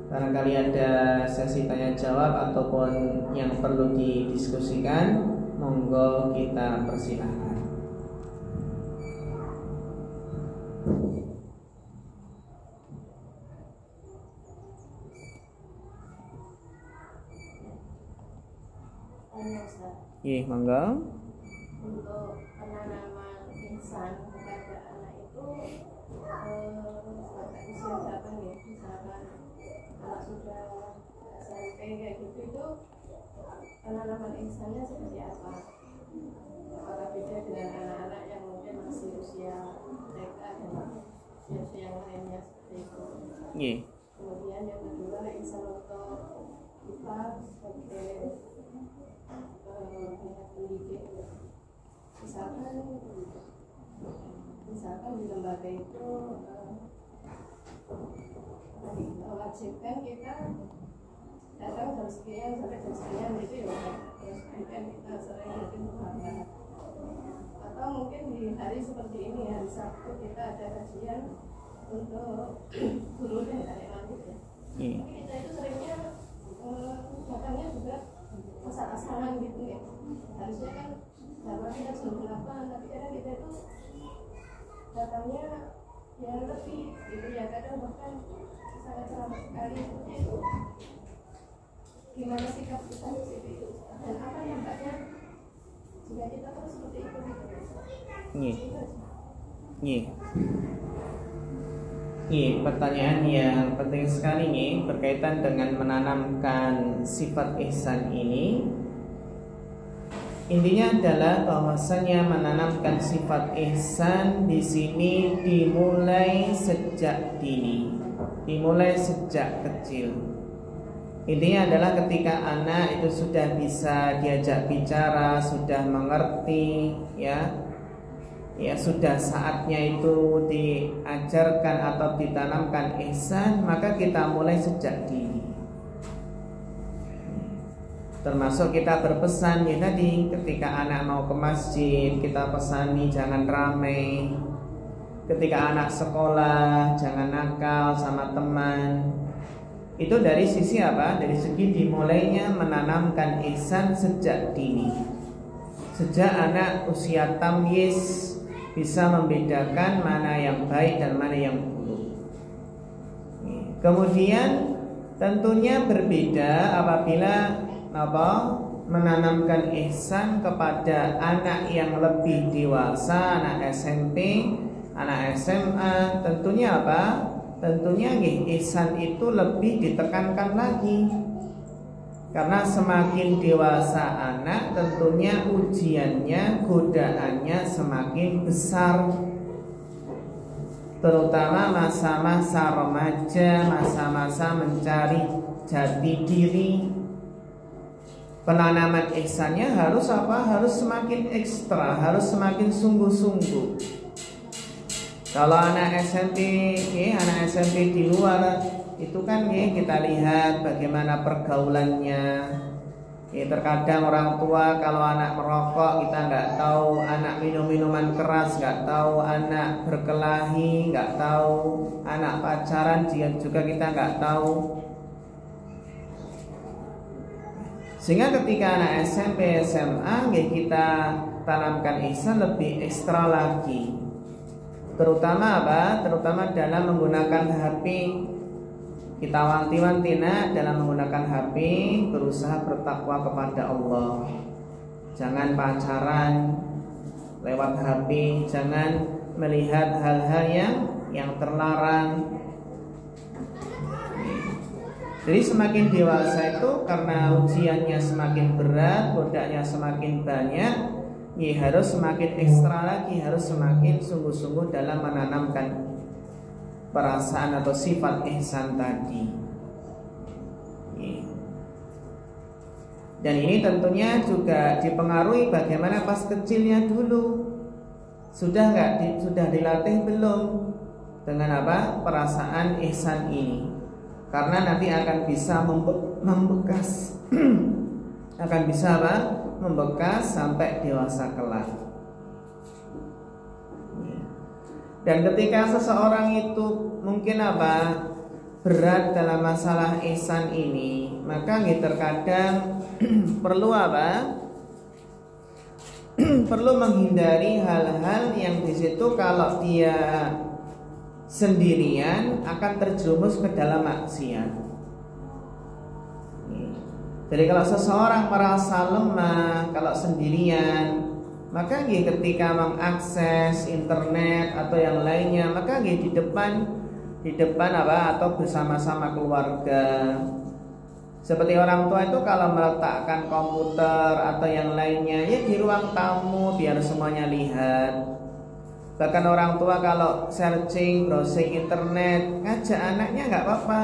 Barangkali ada sesi tanya jawab ataupun yang perlu didiskusikan, monggo kita persilahkan. Iya, monggo. Untuk penanaman ihsan kepada anak itu sampai usia berapa ya? Misalkan kalau sudah SMP kayak gitu, itu penanaman ihsannya seperti apa? Apakah beda dengan anak-anak yang mungkin masih usia TK dan usia yang lainnya seperti itu? Iya. Kemudian yang kedua, ihsan untuk kita sebagai pendidik, misalkan di lembaga itu mewajibkan kita datang jam sekian sampai jam sekian, itu ya terus kemudian kita sering rutin berangkat. Atau mungkin di hari seperti ini, hari Sabtu, kita ada kajian untuk guru dan adik-adik ya. Tapi kita itu seringnya datangnya juga asal-asalan gitu ya. Harusnya kan jadwal kita jam 8, tapi kadang kita itu datangnya ya lebih gitu ya, kadang bahkan sangat lama sekali seperti itu. Gimana sikap kita di situ dan apa dampaknya jika kita terus seperti itu gitu. Nih, pertanyaan yang penting sekali nih berkaitan dengan menanamkan sifat ihsan ini. Intinya adalah bahwasanya menanamkan sifat ihsan di sini dimulai sejak dini, dimulai sejak kecil. Intinya adalah ketika anak itu sudah bisa diajak bicara, sudah mengerti, ya sudah saatnya itu diajarkan atau ditanamkan ihsan, maka kita mulai sejak dini. Termasuk kita berpesan ya tadi, ketika anak mau ke masjid kita pesani jangan ramai. Ketika anak sekolah jangan nakal sama teman. Itu dari sisi apa? Dari segi dimulainya menanamkan ihsan sejak dini. Sejak anak usia tamyiz bisa membedakan mana yang baik dan mana yang buruk. Kemudian tentunya berbeda apabila menanamkan ihsan kepada anak yang lebih dewasa, anak SMP, anak SMA. Tentunya apa? Tentunya ihsan itu lebih ditekankan lagi. Karena semakin dewasa anak, tentunya ujiannya, godaannya semakin besar. Terutama masa-masa remaja, masa-masa mencari jati diri. Penanaman ihsannya harus apa? Harus semakin ekstra, harus semakin sungguh-sungguh. Kalau anak SMP di luar itu kan kita lihat bagaimana pergaulannya. Terkadang orang tua kalau anak merokok kita nggak tahu, anak minum minuman keras nggak tahu, anak berkelahi nggak tahu, anak pacaran juga kita nggak tahu. Sehingga ketika anak SMP, SMA kita tanamkan ihsan lebih ekstra lagi. Terutama apa? Terutama dalam menggunakan HP. Kita wanti-wanti dalam menggunakan HP, berusaha bertakwa kepada Allah. Jangan pacaran lewat HP, jangan melihat hal-hal yang terlarang. Jadi semakin dewasa itu karena ujiannya semakin berat, godaannya semakin banyak, harus semakin ekstra lagi, harus semakin sungguh-sungguh dalam menanamkan perasaan atau sifat ihsan tadi. Dan ini tentunya juga dipengaruhi bagaimana pas kecilnya dulu. Sudah dilatih belum dengan apa? Perasaan ihsan ini. Karena nanti akan bisa membekas akan bisa apa? Membekas sampai dewasa kelak. Dan ketika seseorang itu mungkin apa? Berat dalam masalah ihsan ini, maka terkadang perlu apa? Perlu menghindari hal-hal yang di situ kalau dia sendirian akan terjerumus ke dalam maksiat. Jadi kalau seseorang merasa lemah kalau sendirian, maka ketika mengakses internet atau yang lainnya, maka di depan apa atau bersama-sama keluarga. Seperti orang tua itu kalau meletakkan komputer atau yang lainnya di ruang tamu biar semuanya lihat. Bahkan orang tua kalau searching, browsing internet, ngajak anaknya nggak apa-apa.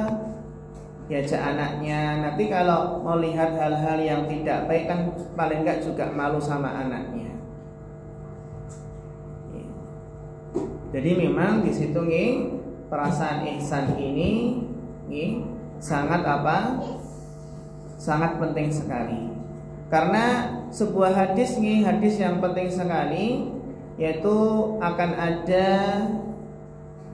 Diajak anaknya. Nanti kalau mau lihat hal-hal yang tidak baik kan paling nggak juga malu sama anaknya. Jadi memang di situ perasaan ihsan ini sangat apa? Sangat penting sekali. Karena sebuah hadis yang penting sekali, yaitu akan ada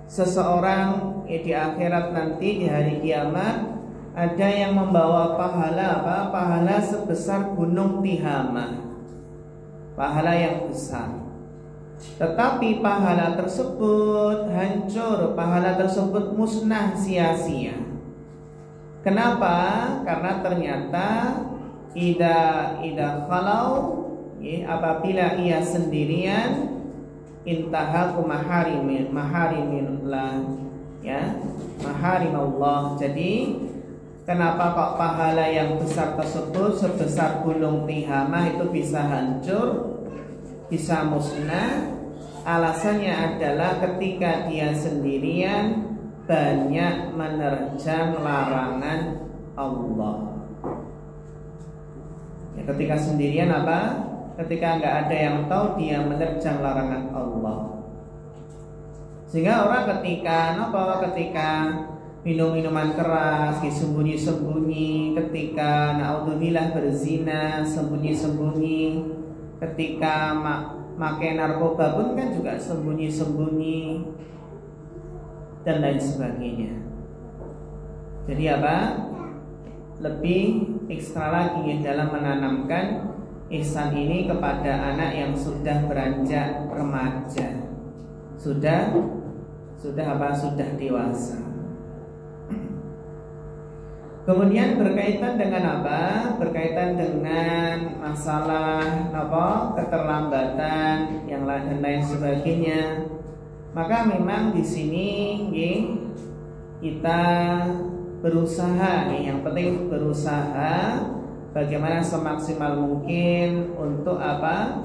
seseorang di akhirat nanti di hari kiamat ada yang membawa pahala apa? Pahala sebesar gunung Tihamah. Pahala yang besar. Tetapi pahala tersebut hancur, pahala tersebut musnah sia-sia. Kenapa? Karena ternyata idza khalau apabila ia sendirian intahaku maharimillah, ya, maharimallah. Jadi kenapa kok pahala yang besar tersebut sebesar gunung Tihamah itu bisa hancur, bisa musnah? Alasannya adalah ketika dia sendirian banyak menerjang larangan Allah. Ya, ketika sendirian apa? Ketika nggak ada yang tahu, dia menerjang larangan Allah. Sehingga orang ketika minum minuman keras, sembunyi-sembunyi, ketika naudzubillah berzina sembunyi-sembunyi, ketika makai narkoba pun kan juga sembunyi-sembunyi, dan lain sebagainya. Jadi apa? Lebih ekstra lagi dalam menanamkan ihsan ini kepada anak yang sudah beranjak remaja, sudah dewasa. Kemudian berkaitan dengan apa? Berkaitan dengan masalah keterlambatan yang lain dan lain sebagainya. Maka memang di sini kita berusaha, yang penting berusaha bagaimana semaksimal mungkin untuk apa?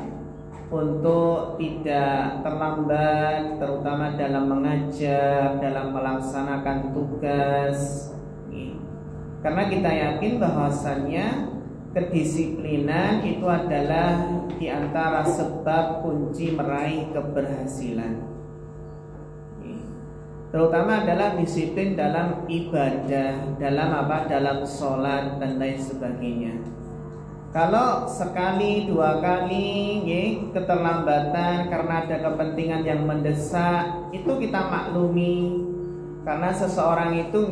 Untuk tidak terlambat, terutama dalam mengajar, dalam melaksanakan tugas. Karena kita yakin bahwasannya kedisiplinan itu adalah di antara sebab kunci meraih keberhasilan. Terutama adalah disiplin dalam ibadah, dalam sholat dan lain sebagainya. Kalau sekali dua kali keterlambatan karena ada kepentingan yang mendesak, itu kita maklumi. Karena seseorang itu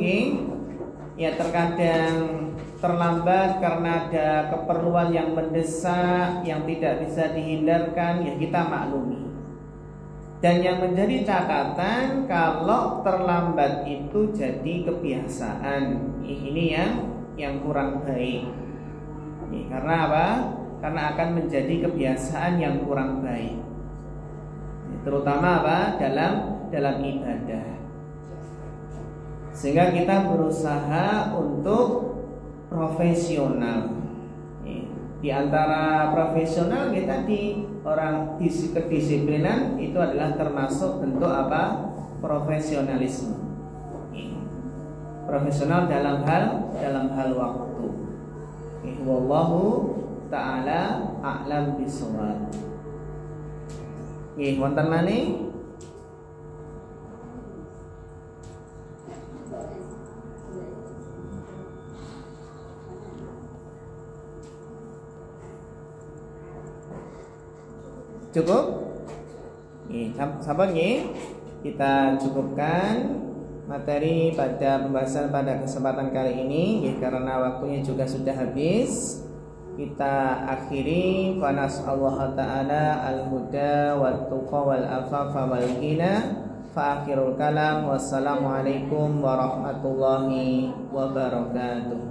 ya terkadang terlambat karena ada keperluan yang mendesak yang tidak bisa dihindarkan, ya kita maklumi. Dan yang menjadi catatan, kalau terlambat itu jadi kebiasaan, ini yang kurang baik. Karena apa? Karena akan menjadi kebiasaan yang kurang baik. Terutama apa? Dalam ibadah. Sehingga kita berusaha untuk profesional. Di antara profesional kita di kedisiplinan itu adalah termasuk bentuk apa? Profesionalisme. Profesional dalam hal waktu. Wallahu ta'ala a'lam bishawab. Wonten maneh? Cukup? Sabar kita cukupkan materi pada pembahasan pada kesempatan kali ini karena waktunya juga sudah habis. Kita akhiri wa nas'allahu ta'ala al-huda wat tuqa wal afafa wal ghina. Fa akhirul kalam, wassalamualaikum warahmatullahi wabarakatuh.